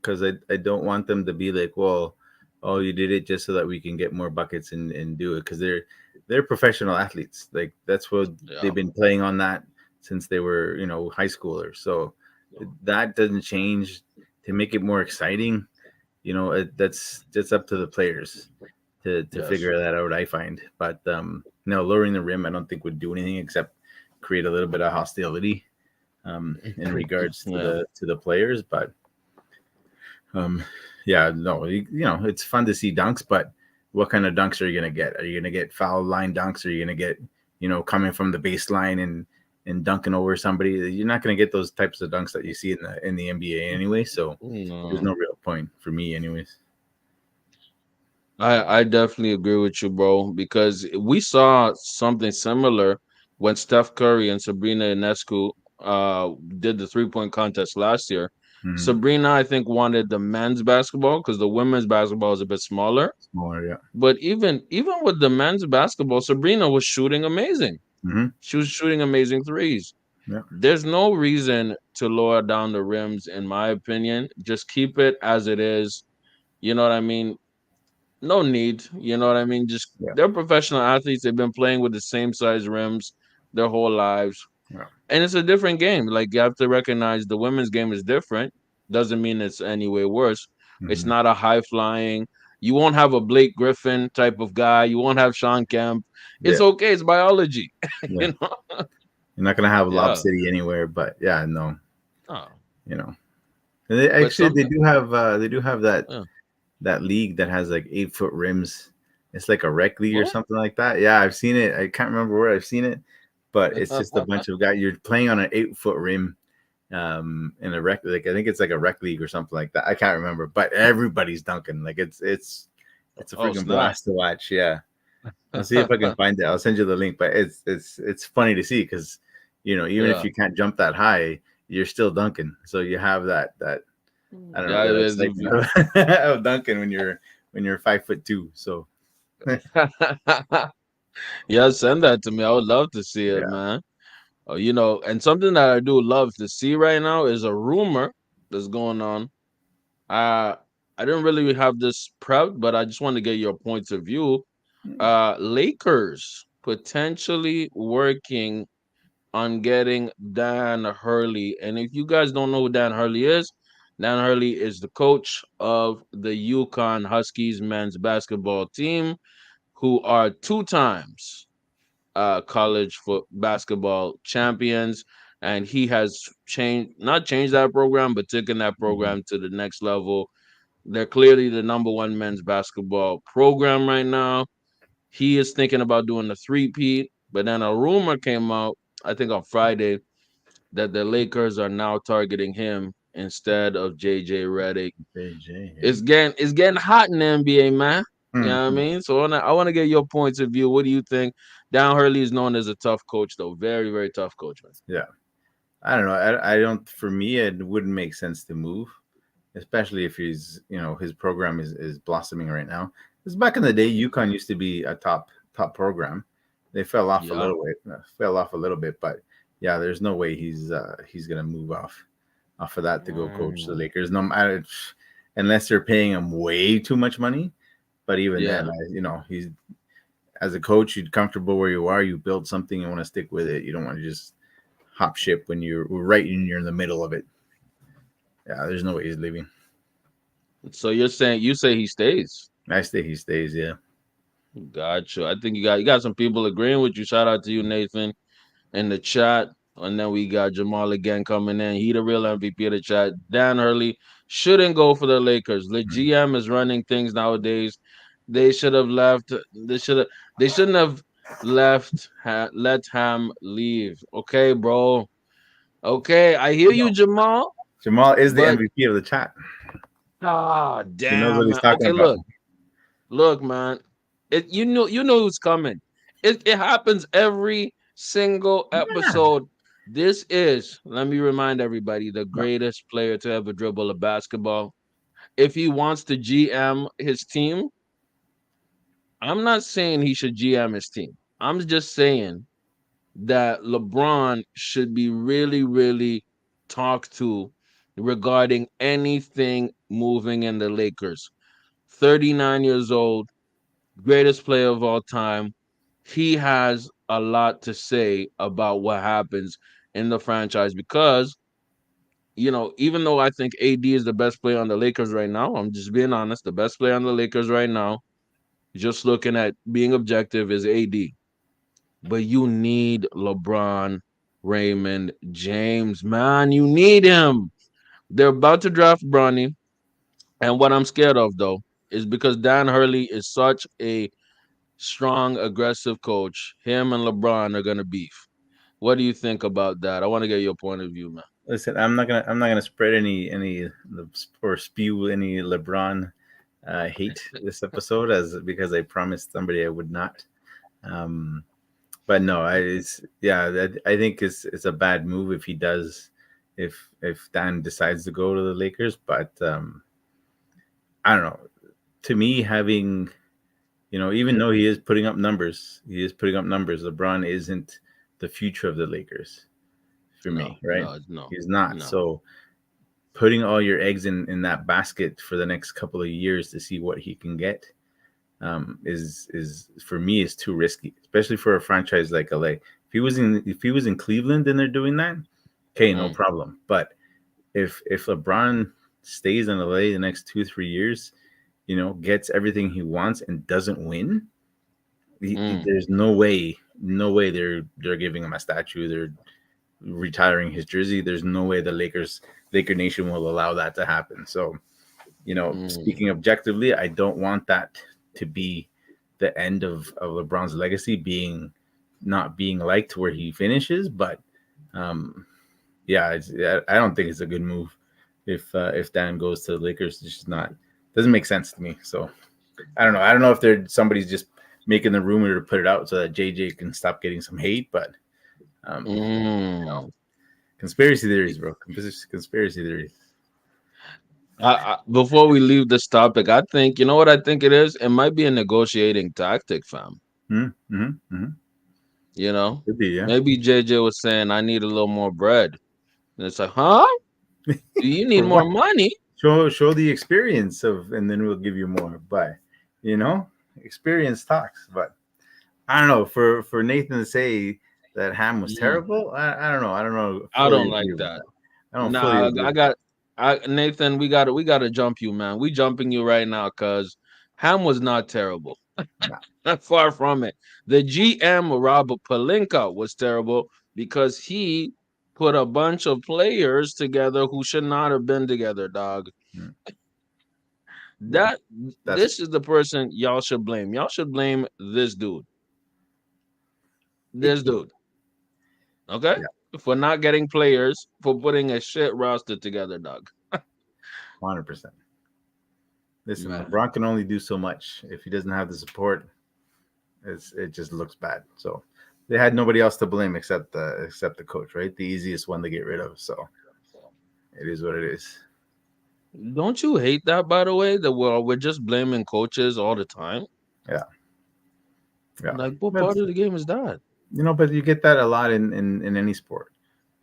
because I don't want them to be like, well, oh, you did it just so that we can get more buckets and do it because they're professional athletes. Like that's what yeah. they've been playing on that since they were high schoolers. So that doesn't change. To make it more exciting, that's up to the players to Yes. figure that out. I find, but no, lowering the rim, I don't think would do anything except create a little bit of hostility in regards to Yeah. the players. But um, yeah, no, it's fun to see dunks, but what kind of dunks are you gonna get? Are you gonna get foul line dunks? Are you gonna get coming from the baseline and dunking over somebody? You're not gonna get those types of dunks that you see in the NBA anyway. So there's No. no real point for me, anyways. I definitely agree with you, bro, because we saw something similar when Steph Curry and Sabrina Ionescu did the 3-point contest last year. Mm-hmm. Sabrina, I think, wanted the men's basketball because the women's basketball is a bit smaller. Smaller, yeah. But even with the men's basketball, Sabrina was shooting amazing. Mm-hmm. She was shooting amazing threes. Yeah, There's no reason to lower down the rims, in my opinion. Just keep it as it is. You know what I mean? No need. You know what I mean? Just yeah, they're professional athletes. They've been playing with the same size rims their whole lives. yeah. And it's a different game. Like you have to recognize the women's game is different. Doesn't mean it's any way worse. It's Mm-hmm. not a high flying. You won't have a Blake Griffin type of guy. You won't have Sean Kemp. It's Yeah, okay. It's biology. yeah. you know? You're not gonna have Lob Yeah. City anywhere, but yeah, no, Oh. you know. And they, But actually, something. they do have Yeah. that league that has like 8 foot rims. It's like a rec league or What? something like that. Yeah, I've seen it. I can't remember where I've seen it, but it's just a bunch of guys. You're playing on an 8 foot rim, in a rec. Like I think it's like a rec league or something like that. I can't remember, but everybody's dunking. Like it's a Oh freaking snap. blast to watch. Yeah, I'll see if I can find it. I'll send you the link. But it's funny to see because even if yeah. you can't jump that high, you're still dunking. So you have that I don't know Yeah. that excitement of dunking when you're 5'2". So Yeah, send that to me. I would love to see it, yeah. man. And something that I do love to see right now is a rumor that's going on. Uh, I didn't really have this prepped, but I just want to get your points of view. Lakers potentially working on getting Dan Hurley. And if you guys don't know who Dan Hurley is the coach of the Yukon Huskies men's basketball team, who are two times college foot basketball champions, and he has not changed that program, but taken that Mhm. program to the next level. They're clearly the number one men's basketball program right now. He is thinking about doing the three-peat, but then a rumor came out, I think on Friday, that the Lakers are now targeting him instead of JJ Redick. JJ, It's getting hot in the NBA, man. You know what I Mhm. mean? So I want to get your points of view. What do you think? Dan Hurley is known as a tough coach, though. Very, very tough coach, man. Yeah. I don't know. I don't. For me, it wouldn't make sense to move, especially if his program is blossoming right now. Because back in the day, UConn used to be a top program. They Yeah. fell off a little bit, but yeah, there's no way he's gonna move off of that to go coach the Mm, Lakers. No matter unless they're paying him way too much money. But even then, yeah. he's as a coach, you're comfortable where you are. You build something, you want to stick with it. You don't want to just hop ship when you're in the middle of it. Yeah, there's no way he's leaving. So you say he stays. I say he stays. Yeah. Gotcha. I think you got some people agreeing with you. Shout out to you, Nathan, in the chat. And then we got Jamal again coming in. He the real MVP of the chat. Dan Hurley shouldn't go for the Lakers. The Mm. GM is running things nowadays. They should have left. They should have. They shouldn't have let Ham leave. Okay, bro. Okay, I hear you, Jamal. Jamal is the But MVP of the chat. He knows what damn, he's man. talking Okay, about. look, man. You know who's coming. It happens every single Yeah. episode. This is, let me remind everybody, the No, greatest player to ever dribble a basketball. If he wants to GM his team, I'm not saying he should GM his team. I'm just saying that LeBron should be really, really talked to regarding anything moving in the Lakers. 39 years old, greatest player of all time. He has a lot to say about what happens in the franchise because, even though I think AD is the best player on the Lakers right now, I'm just being honest, the best player on the Lakers right now, just looking at being objective, is AD. But you need LeBron, Raymond, James, man. You need him. They're about to draft Bronny. And what I'm scared of, though, is because Dan Hurley is such a strong, aggressive coach. Him and LeBron are gonna beef. What do you think about that? I want to get your point of view, man. listen, I'm not gonna spread any or spew any LeBron hate this episode as because I promised somebody I would not. Um, but no, I think it's a bad move if he does if Dan decides to go to the Lakers. But I don't know. To me, having even though he is putting up numbers. LeBron isn't the future of the Lakers for No, me, right? no, no, He's not. no. So putting all your eggs in that basket for the next couple of years to see what he can get is for me is too risky, especially for a franchise like LA. If he was in Cleveland and they're doing that, okay, no Mm, problem. But if LeBron stays in LA the next 2-3 years, gets everything he wants and doesn't win, mm, there's no way they're giving him a statue. They're retiring his jersey. There's no way the Laker Nation will allow that to happen. So, mm, speaking objectively, I don't want that to be the end of LeBron's legacy being not being liked where he finishes. But um, yeah, I don't think it's a good move if Dan goes to the Lakers. It's just not doesn't make sense to me. So I don't know. I don't know if somebody's just making the rumor to put it out so that JJ can stop getting some hate, but um, you know, mm. conspiracy theories, bro. Conspiracy theories. Before we leave this topic, I think, you know what I think it is? It might be a negotiating tactic, fam. Mm-hmm, mm-hmm. You know, Could be, yeah. maybe JJ was saying, I need a little more bread. And it's like, huh? Do you need For more what? money? Show the experience and then we'll give you more. But experience talks. But I don't know. For Nathan to say that Ham was Mm, terrible, I don't know. I don't know. I Fully don't like agree with that. that. I don't fully Nah, agree I with that. got Nathan, we gotta jump you, man. We jumping you right now because Ham was not terrible. Nah. Not far from it. The GM Robert Palinka was terrible because he put a bunch of players together who should not have been together, dog. Mm. Yeah, That that's this is the person y'all should blame. Y'all should blame this dude. it. This dude. Okay? Yeah, For not getting players, for putting a shit roster together, dog. 100%. Listen, Man. LeBron can only do so much. If he doesn't have the support, it just looks bad. So they had nobody else to blame except the coach, right? The easiest one to get rid of. So it is what it is. Don't you hate that, by the way? That we're just blaming coaches all the time. Yeah, yeah. Like, what But part of the game is that? but you get that a lot in any sport.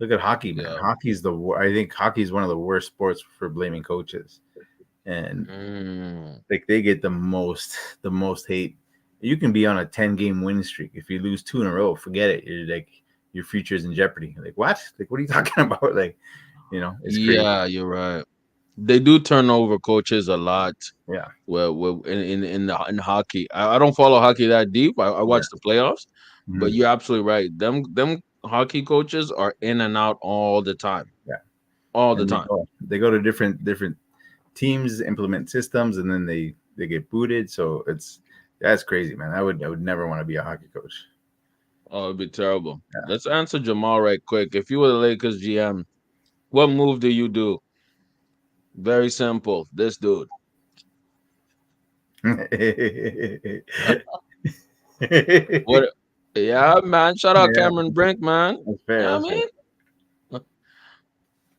Look at hockey, man. Yeah. I think hockey is one of the worst sports for blaming coaches, and Mm. like they get the most hate. You can be on a 10-game win streak. If you lose two in a row, forget it. You're like your future is in jeopardy. Like what? Like what are you talking about? Like it's crazy. Yeah, you're right. They do turn over coaches a lot. Yeah, Well, in hockey, I don't follow hockey that deep. I yeah. watch the playoffs, but Mhm. you're absolutely right. Them hockey coaches are in and out all the time, Yeah, all the and time. they go to different teams, implement systems, and then they get booted. So that's crazy, man. I would never want to be a hockey coach. Oh, it'd be terrible. Yeah. Let's answer Jamal right quick. If you were the Lakers GM, what move do you do? Very simple. This dude. What? Yeah, man. Shout out Yeah, Cameron Brink, man. that's fair. Yeah, I That's fair. mean.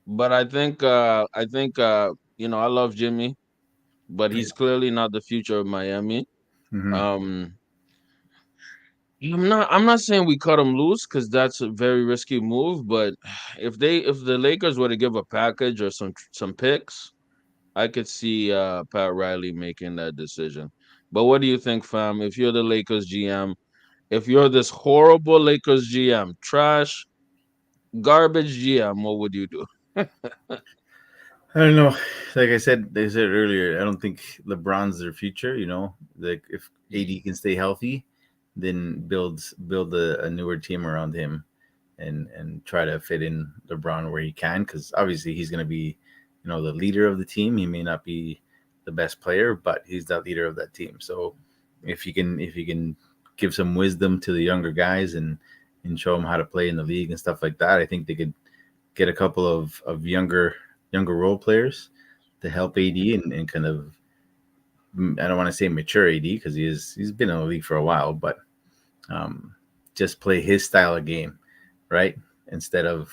But I love Jimmy, but he's clearly not the future of Miami. Hmm. Um, I'm not saying we cut him loose because that's a very risky move. But if the Lakers were to give a package or some picks, I could see Pat Riley making that decision. But what do you think, fam? If you're the Lakers GM, if you're this horrible Lakers GM, trash, garbage GM, what would you do? I don't know. Like they said earlier, I don't think LeBron's their future. Like if AD can stay healthy, then build a newer team around him, and try to fit in LeBron where he can, because obviously he's going to be, the leader of the team. He may not be the best player, but he's the leader of that team. So if you can give some wisdom to the younger guys and show them how to play in the league and stuff like that, I think they could get a couple of younger role players to help AD and kind of, I don't want to say mature AD because he's been in the league for a while, but um, just play his style of game, right? Instead of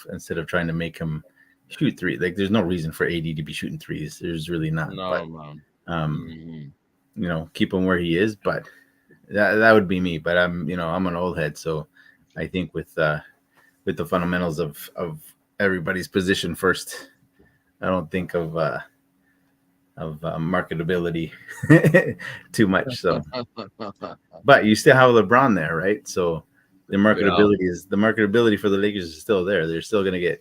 trying to make him shoot three. Like there's no reason for AD to be shooting threes. There's really not. But No, man. um, Hmm. keep him where he is. But that would be me. But I'm an old head, so I think with the fundamentals of everybody's position first. I don't think of marketability too much. So, but you still have LeBron there, right? So Yeah. the marketability for the Lakers is still there. They're still going to get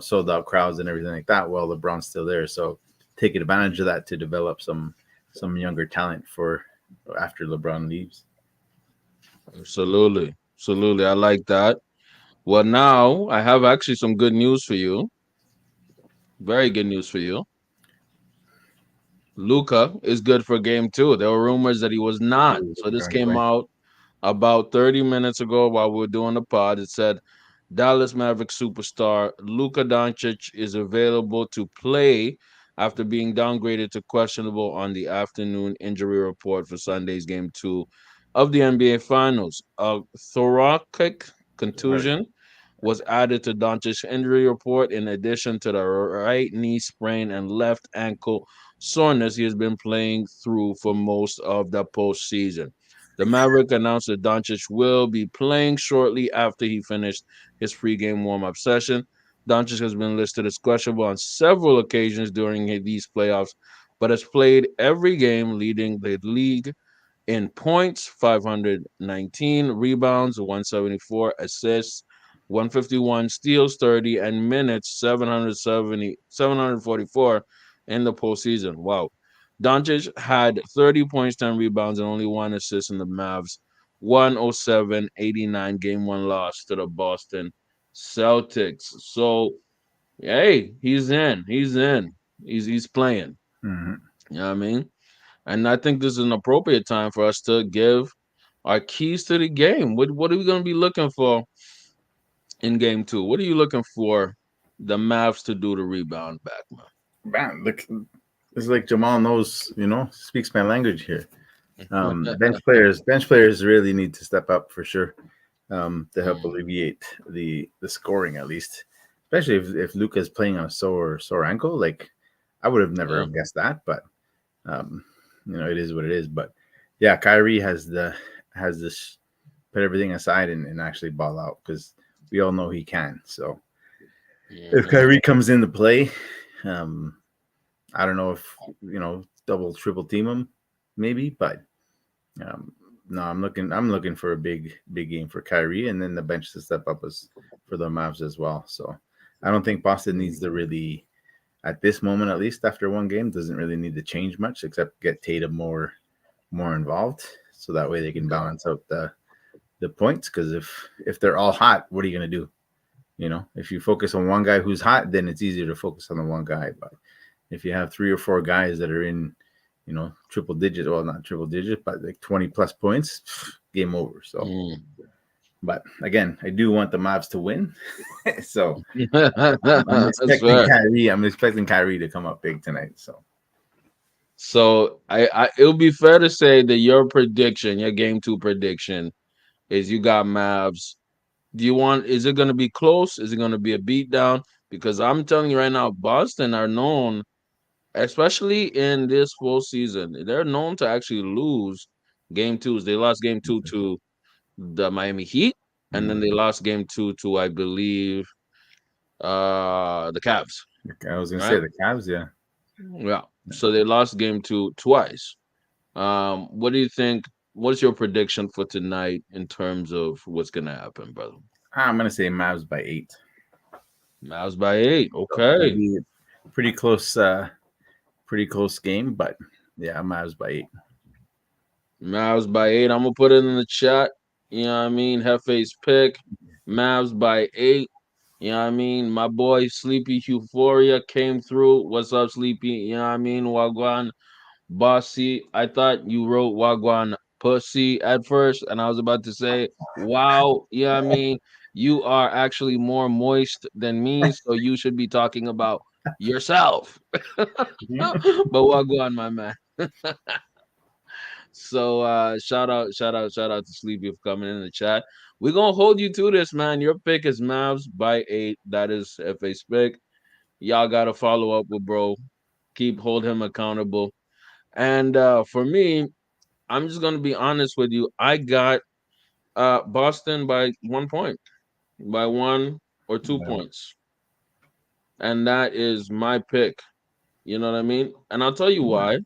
sold out crowds and everything like that while LeBron's still there. So taking advantage of that to develop some younger talent for after LeBron leaves. Absolutely. Absolutely. I like that. Well, now I have actually some good news for you. Very good news for you. Luca is good for game two. There were rumors that he was not. So this Right, came right. out about 30 minutes ago while we were doing the pod. It said Dallas Mavericks superstar Luka Doncic is available to play after being downgraded to questionable on the afternoon injury report for Sunday's game two of the NBA Finals. A thoracic contusion was added to Doncic's injury report in addition to the right knee sprain and left ankle soreness he has been playing through for most of the postseason. The Maverick announced that Doncic will be playing shortly after he finished his pregame warm-up session. Doncic has been listed as questionable on several occasions during these playoffs, but has played every game, leading the league in points, 519 rebounds, 174 assists, 151 steals, 30, and minutes, 744 in the postseason. Wow. Doncic had 30 points, 10 rebounds, and only one assist in the Mavs 107-89 game one loss to the Boston Celtics. So, hey, he's in. He's in. He's playing. Mhm. You know what I mean? And I think this is an appropriate time for us to give our keys to the game. What are we going to be looking for in game two? What are you looking for the Mavs to do to rebound back, Man, look, it's like Jamal knows, speaks my language here. man? Bench players really need to step up for sure, to help Mm, alleviate the scoring at least, especially if Luca's playing on a sore ankle. Like I would have never yeah. have guessed that, but um, it is what it is. But yeah, Kyrie has this put everything aside and actually ball out because we all know he can. So if Mhm. Kyrie comes into play, um, I don't know if double triple team him maybe, but um, no, I'm looking for a big game for Kyrie, and then the bench to step up as for the Mavs as well. So I don't think Boston needs to really, at this moment at least after one game, doesn't really need to change much except get Tatum more involved, so that way they can Okay. balance out the points. Because if they're all hot, what are you gonna do? If you focus on one guy who's hot, then it's easier to focus on the one guy. But if you have three or four guys that are in, triple digit, well, not triple digit, but like 20 plus points, game over. So, Mm. but again, I do want the Mavs to win. So I'm That's expecting fair. Kyrie. I'm expecting Kyrie to come up big tonight. So So it'll be fair to say that your prediction, your game two prediction, is you got Mavs. Is it going to be close? Is it going to be a beatdown? Because I'm telling you right now, Boston are known, especially in this full season, they're known to actually lose game twos. They lost game two to the Miami Heat, and then mm, they lost game two to, I believe, the Cavs, I was gonna say right? the Cavs. Yeah. Yeah. So they lost game two twice. What do you think? What's your prediction for tonight in terms of what's gonna happen, brother? I'm gonna say Mavs by 8. Mavs by 8. So it'll Okay. be pretty pretty close game. But yeah, Mavs by 8. Mavs by 8. I'm gonna put it in the chat. You know what I mean? Hefe's pick. Mavs by 8. You know what I mean? My boy Sleepy Euphoria came through. What's up, Sleepy? You know what I mean? Wagwan Bossy. I thought you wrote Wagwan Pussy at first, and I was about to say, wow, you know what I mean? You are actually more moist than me, so you should be talking about yourself. But Wagwan, my man. So shout out to Sleepy for coming in the chat. We're gonna hold you to this, man. Your pick is Mavs by 8. That is FA's pick. Y'all gotta follow up with bro. Hold him accountable. And for me, I'm just gonna be honest with you. I got Boston by 1 point, by 1 or 2 points. And that is my pick. You know what I mean? And I'll tell you why.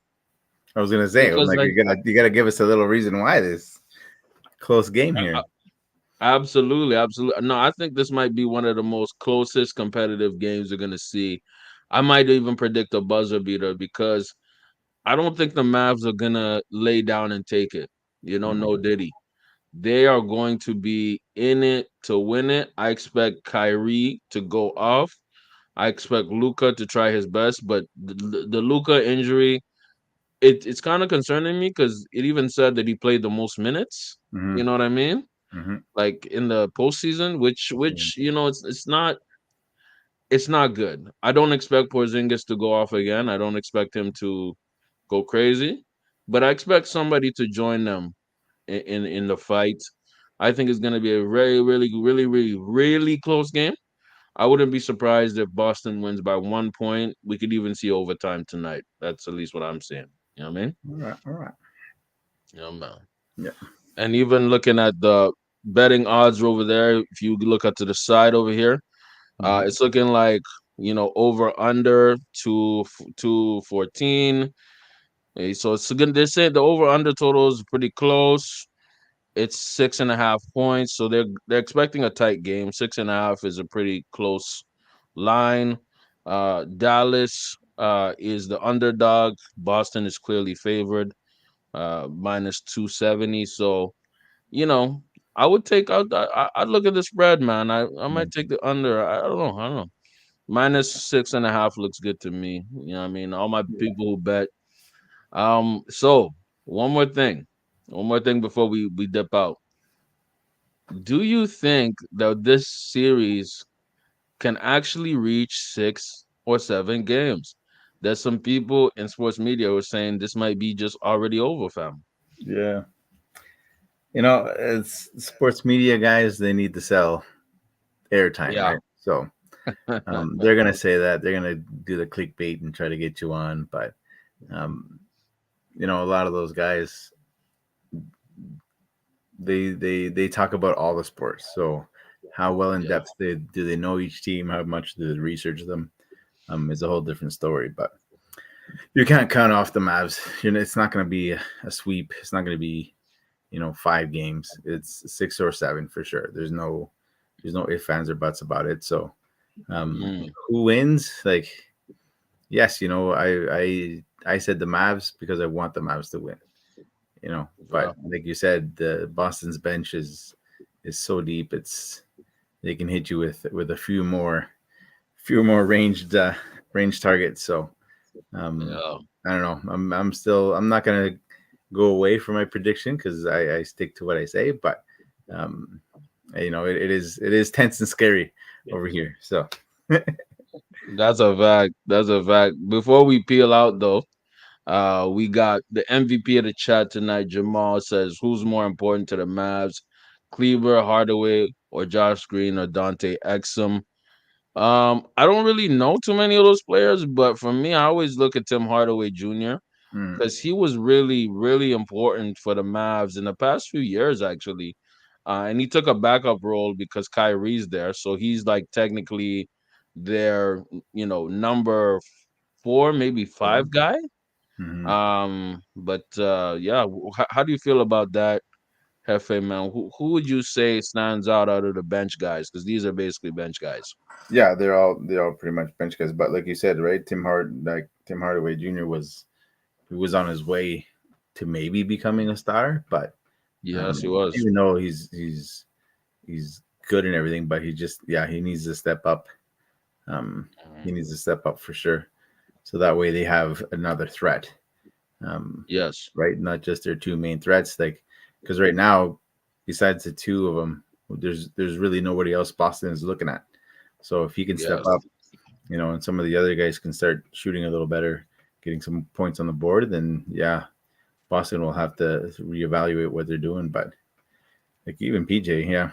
I was gonna say, I'm Because like, like you gotta give us a little reason why this close game here. absolutely, absolutely. No, I think this might be one of the most closest competitive games you're gonna see. I might even predict a buzzer beater because I don't think the Mavs are gonna lay down and take it. No Diddy. They are going to be in it to win it. I expect Kyrie to go off. I expect Luca to try his best, but the Luca injury, it's kind of concerning me because it even said that he played the most minutes. Mm-hmm. You know what I mean? Mm-hmm. Like in the postseason, which it's not good. I don't expect Porzingis to go off again. I don't expect him to go crazy, but I expect somebody to join them in the fight. I think it's going to be a very, really, really, really, really close game. I wouldn't be surprised if Boston wins by 1 point. We could even see overtime tonight. That's at least what I'm saying. You know what I mean? All right. All right. Yeah, man. Yeah. And even looking at the betting odds over there, if you look up to the side over here, Mm-hmm. it's looking like over under 214. So it's good. They say the over under total is pretty close. It's 6.5 points, so they're expecting a tight game. 6.5 is a pretty close line. Dallas is the underdog. Boston is clearly favored, minus 270. So you know, I would take out. I'd look at the spread, man. I might take the under. I don't know. I don't know. Minus 6.5 looks good to me. You know what I mean? All my people who bet. So one more thing. One more thing before we dip out. Do you think that this series can actually reach 6 or 7 games? There's some people in sports media who are saying this might be just already over, fam. Yeah. It's sports media guys. They need to sell airtime, Yeah. right? So they're gonna say that they're gonna do the clickbait and try to get you on, but um, a lot of those guys they talk about all the sports. So how well in Yeah. depth do they know each team? How much do they research them? Is a whole different story. But you can't count off the Mavs. It's not going to be a sweep. It's not going to be 5 games. It's 6 or 7 for sure. There's no ifs, ands, or buts about it. So Mm, who wins? Like, yes, I said the Mavs because I want the Mavs to win. But yeah. like you said, the Boston's bench is so deep. It's they can hit you with a few more range targets. So Yeah. I don't know. I'm not gonna go away from my prediction because I stick to what I say, but um, it is tense and scary over here. So That's a fact. That's a fact. Before we peel out though, we got the MVP of the chat tonight. Jamal says, "Who's more important to the Mavs, Cleaver, Hardaway, or Josh Green or Dante Exum?" I don't really know too many of those players, but for me, I always look at Tim Hardaway Jr. mm, because he was really, really important for the Mavs in the past few years, actually. And he took a backup role because Kyrie's there, so he's like technically their, number four, maybe four. five guy. Mhm. But yeah, how do you feel about that, Hefe man? Who would you say stands out of the bench guys? Because these are basically bench guys. Yeah, they're all pretty much bench guys. But like you said, right, Tim Hardaway Jr. was on his way to maybe becoming a star, but Yes, he was. even though he's good and everything, but he needs to step up. He Mhm. needs to step up for sure. So that way they have another threat, Yes, right? Not just their two main threats, like because right now, besides the two of them, there's really nobody else Boston is looking at. So if he can step yes, up, and some of the other guys can start shooting a little better, getting some points on the board, then yeah, Boston will have to reevaluate what they're doing. But like even PJ, yeah,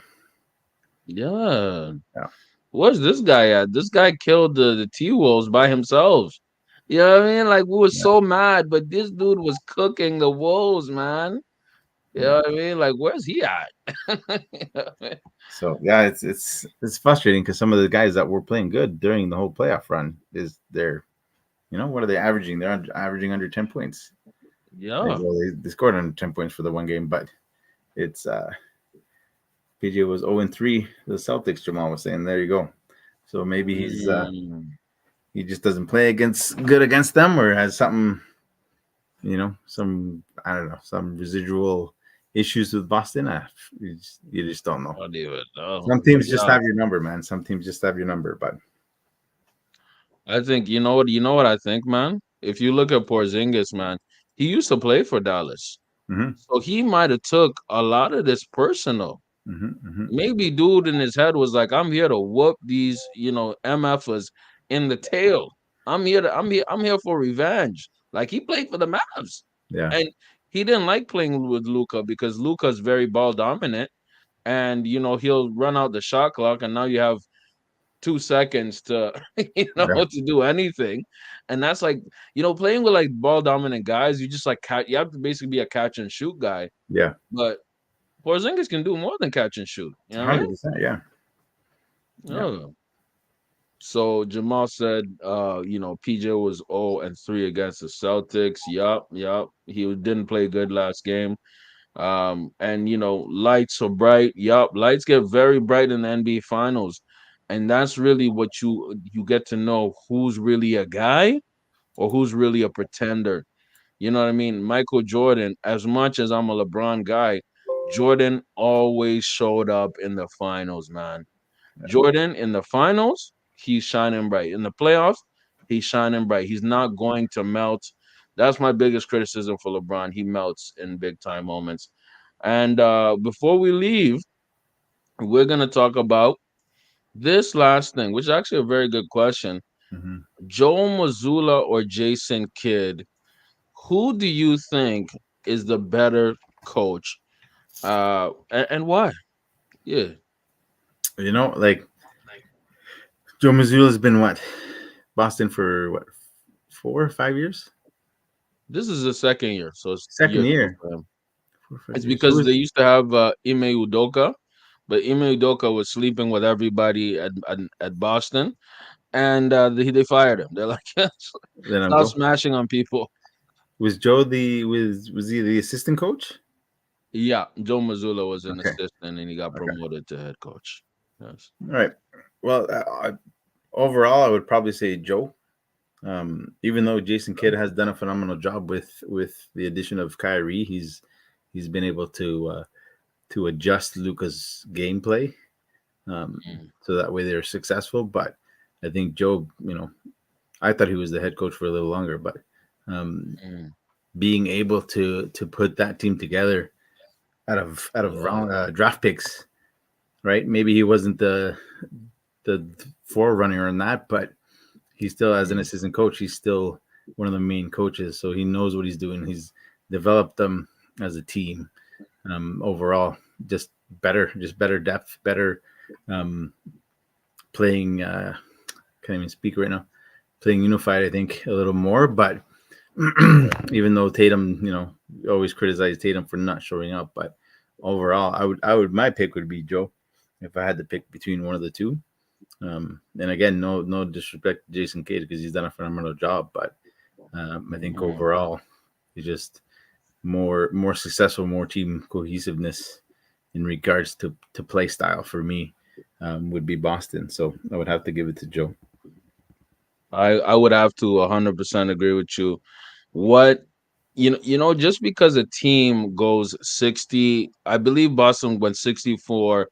yeah. yeah, Where's this guy at? This guy killed the T Wolves by himself. You know what I mean? Like we were yeah, so mad, but this dude was cooking the Wolves, man. You yeah. know what I mean? Like where's he at? You know what I mean? So yeah, it's frustrating because some of the guys that were playing good during the whole playoff run what are they averaging? They're averaging under 10 points. Like, Yeah. well, they scored under 10 points for the one game, but it's PJ was 0-3. The Celtics, Jamal was saying. There you go. So maybe Mm. he just doesn't play good against them, or has something, some I don't know, some residual issues with Boston. You just don't know. I don't even know. Some But teams just yeah, have your number, man. Some teams just have your number, but I think you know what I think, man? If you look at Porzingis, man, he used to play for Dallas. hmm So he might have took a lot of this personal. hmm hmm Maybe dude in his head was like, I'm here to whoop these, MFers in the tail. I'm here for revenge. Like he played for the Mavs. yeah, And he didn't like playing with Luca because Luca's very ball dominant. And he'll run out the shot clock, and now you have 2 seconds to yeah, to do anything. And that's like, playing with like ball dominant guys, you just like you have to basically be a catch and shoot guy. yeah, But Porzingis can do more than catch and shoot. You know what I mean? 100%, yeah, yeah, Oh. So Jamal said, PJ was 0-3 against the Celtics. Yup. He didn't play good last game. And lights are bright. Yup, lights get very bright in the NBA Finals, and that's really what you get to know who's really a guy or who's really a pretender. You know what I mean? Michael Jordan, as much as I'm a LeBron guy, Jordan always showed up in the finals, man. Jordan in the finals, he's shining bright. In the playoffs, he's shining bright. He's not going to melt. That's my biggest criticism for LeBron. He melts in big time moments. And before we leave, we're gonna talk about this last thing, which is actually a very good question. hmm Joe Mazzulla or Jason Kidd? Who do you think is the better coach? And why? Yeah, like Joe Mazzulla's been what Boston for what 4 or 5 years? this is the second year, so it's Second year two year, for him. 4 or 5 It's years. Who because was they used to have Ime Udoka, but Ime Udoka was sleeping with everybody at Boston, and they fired him. They're like, Let him stop go? smashing on people. Was Joe was he the assistant coach? Yeah, Joe Mazzulla was an Okay, assistant, and he got okay, promoted to head coach. Yes. all right. Well, overall, I would probably say Joe. Even though Jason Kidd has done a phenomenal job with the addition of Kyrie, he's been able to adjust Luca's gameplay. Mm, so that way they're successful. But I think Joe, I thought he was the head coach for a little longer, but um, mm. being able to put that team together out of Yeah. round draft picks, right? Maybe he wasn't the forerunner on that, but he still, as an Mm, assistant coach, he's still one of the main coaches, so he knows what he's doing. He's developed them as a team. Overall, just better depth, better um, playing. Can't even speak right now. Playing unified, I think, a little more. But even though Tatum, always criticize Tatum for not showing up, but overall, I would, my pick would be Joe if I had to pick between one of the two. And again, no disrespect to Jason Kidd because he's done a phenomenal job, but I think mm. overall he's just more successful, more team cohesiveness in regards to play style for me would be Boston. So I would have to give it to Joe. I would have to 100% agree with you. What just because a team goes 60, I believe Boston went 64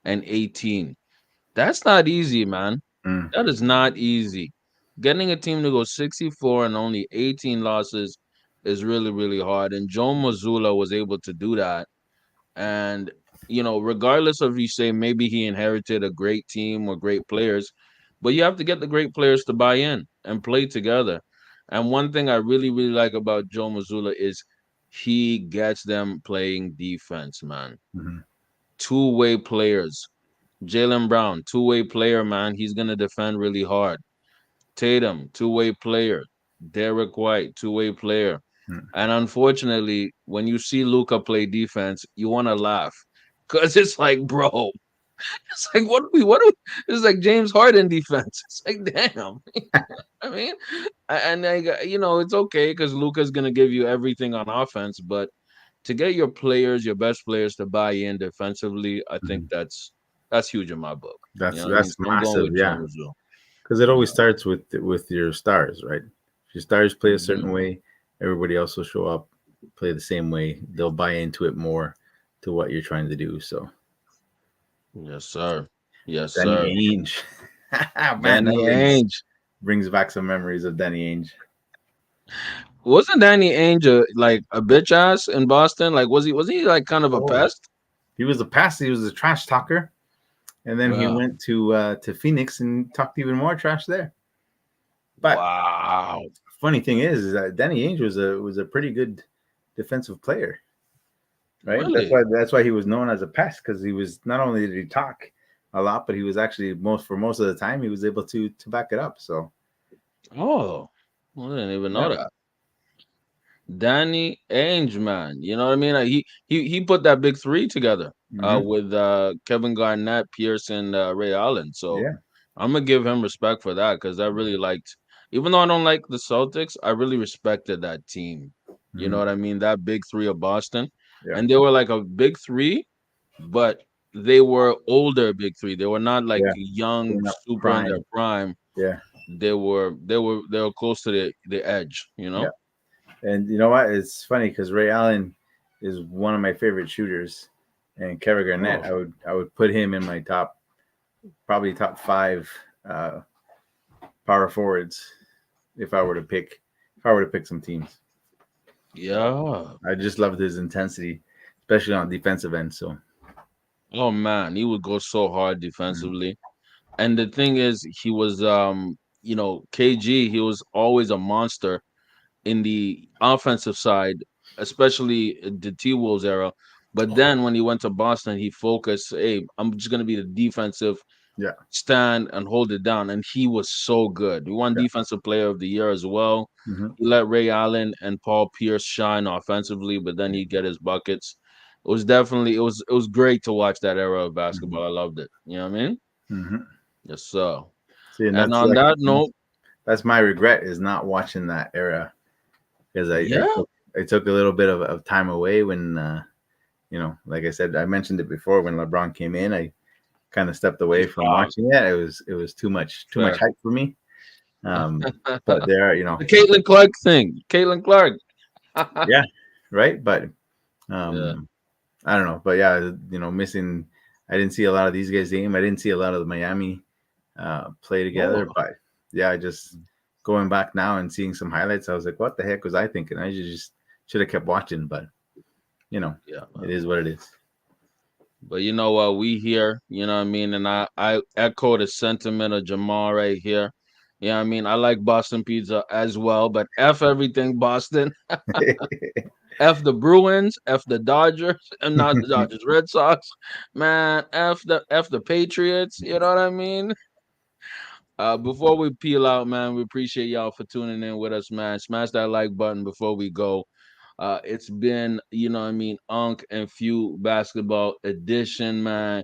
and 18. That's not easy, man. Mm, That is not easy. Getting a team to go 64 and only 18 losses is really, really hard. And Joe Mazzulla was able to do that. And, regardless of you say maybe he inherited a great team or great players, but you have to get the great players to buy in and play together. And one thing I really, really like about Joe Mazzulla is he gets them playing defense, man. mhm. Two-way players. Jalen Brown, two-way player, man. He's gonna defend really hard. Tatum, two-way player. Derek White, two-way player. Mm, And unfortunately, when you see Luca play defense, you want to laugh because it's like, bro, it's like it's like James Harden defense. It's like, damn. I mean, and it's okay because Luca's gonna give you everything on offense, but to get your players, your best players, to buy in defensively, I think mhm. that's huge in my book. You That's know what I mean? that's So I'm going massive, with Joe yeah. Mazzulla. Because it always Yeah. starts with your stars, right? If your stars play a Mhm. certain way, everybody else will show up, play the same way. They'll buy into it more to what you're trying to do. So Yes, sir. Yes, Danny sir. Ainge, man, that Danny Ainge. brings back some memories of Danny Ainge. Wasn't Danny Ainge like a bitch ass in Boston? Like, was he like kind of a Oh, pest? he was a pass. He was a trash talker, and then he Yeah. went to Phoenix and talked even more trash there. But Wow. funny thing is that Danny Ainge was a pretty good defensive player, right? That's Really? why he was known as a pest because he was not only did he talk a lot, but he was actually most of the time he was able to back it up. So Oh, I didn't even know yeah, that. Danny Ainge, man. You know what I mean? Like, he put that big three together hmm with Kevin Garnett, Pierce, and Ray Allen. So yeah, I'm gonna give him respect for that because I really liked, even though I don't like the Celtics, I really respected that team. You know hmm what I mean? That big three of Boston, yeah, and they were like a big three, but they were older big three. They were not like yeah. young, Clean up super in their prime. prime. Yeah, They were close to the edge. You yeah. know? And you know what? It's funny because Ray Allen is one of my favorite shooters, and Kevin Garnett, Oh, I would put him in my probably top five uh, power forwards if I were to pick some teams. yeah. I just loved his intensity, especially on defensive end. So Oh man, he would go so hard mm, defensively. And the thing is, he was KG, he was always a monster in the offensive side, especially the T Wolves era. But then when he went to Boston, he focused, hey, I'm just gonna be the defensive yeah, stand and hold it down. And he was so good. We won yeah, defensive player of the year as well. hmm He let Ray Allen and Paul Pierce shine offensively, but then he get his buckets. It was great to watch that era of hmm basketball. I loved it. You know what I mean? hmm Yes, sir. See, and And that's on like that note, that's my regret is not watching that era because I yeah, took I took a little bit of time away when like I said, I mentioned it before when LeBron came in. I kind of stepped away from stop. watching it. It was too much Fair. hype for me. But there, The Caitlin Clark thing. Caitlin Clark. yeah, right. But Yeah. I don't know. But yeah, missing. I didn't see a lot of these guys' game. I didn't see a lot of the Miami play together. Oh. But yeah, I just going back now and seeing some highlights, I was like, what the heck was I thinking? I just should have kept watching. But Yeah, it is what it is. but you know what? We here, you know what I mean? And I echo the sentiment of Jamal right here. You know what I mean? I like Boston pizza as well, but F everything Boston. F the Bruins, F the Dodgers, and not the Dodgers, Red Sox. Man, F the Patriots. You know what I mean? Before we peel out, man, we appreciate y'all for tuning in with us, man. Smash that like button before we go. It's been, you know what I mean, Unc and Phew basketball edition, man.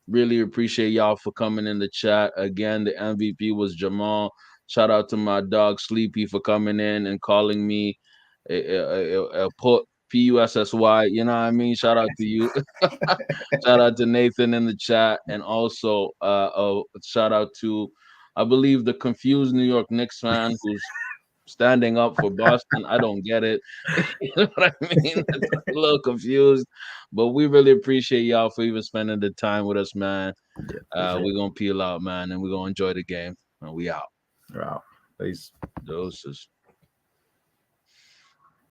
Really appreciate y'all for coming in the chat. Again, the MVP was Jamal. Shout out to my dog Sleepy for coming in and calling me a put Pussy. You know what I mean? Shout out to you. Shout out to Nathan in the chat, and also shout out to, I believe, the confused New York Knicks fan who's standing up for Boston. I don't get it. You know what I mean? It's a little confused, but we really appreciate y'all for even spending the time with us, man. Yeah, for sure. We're gonna peel out, man, and we're gonna enjoy the game. And we out. Wow. Please. Doses.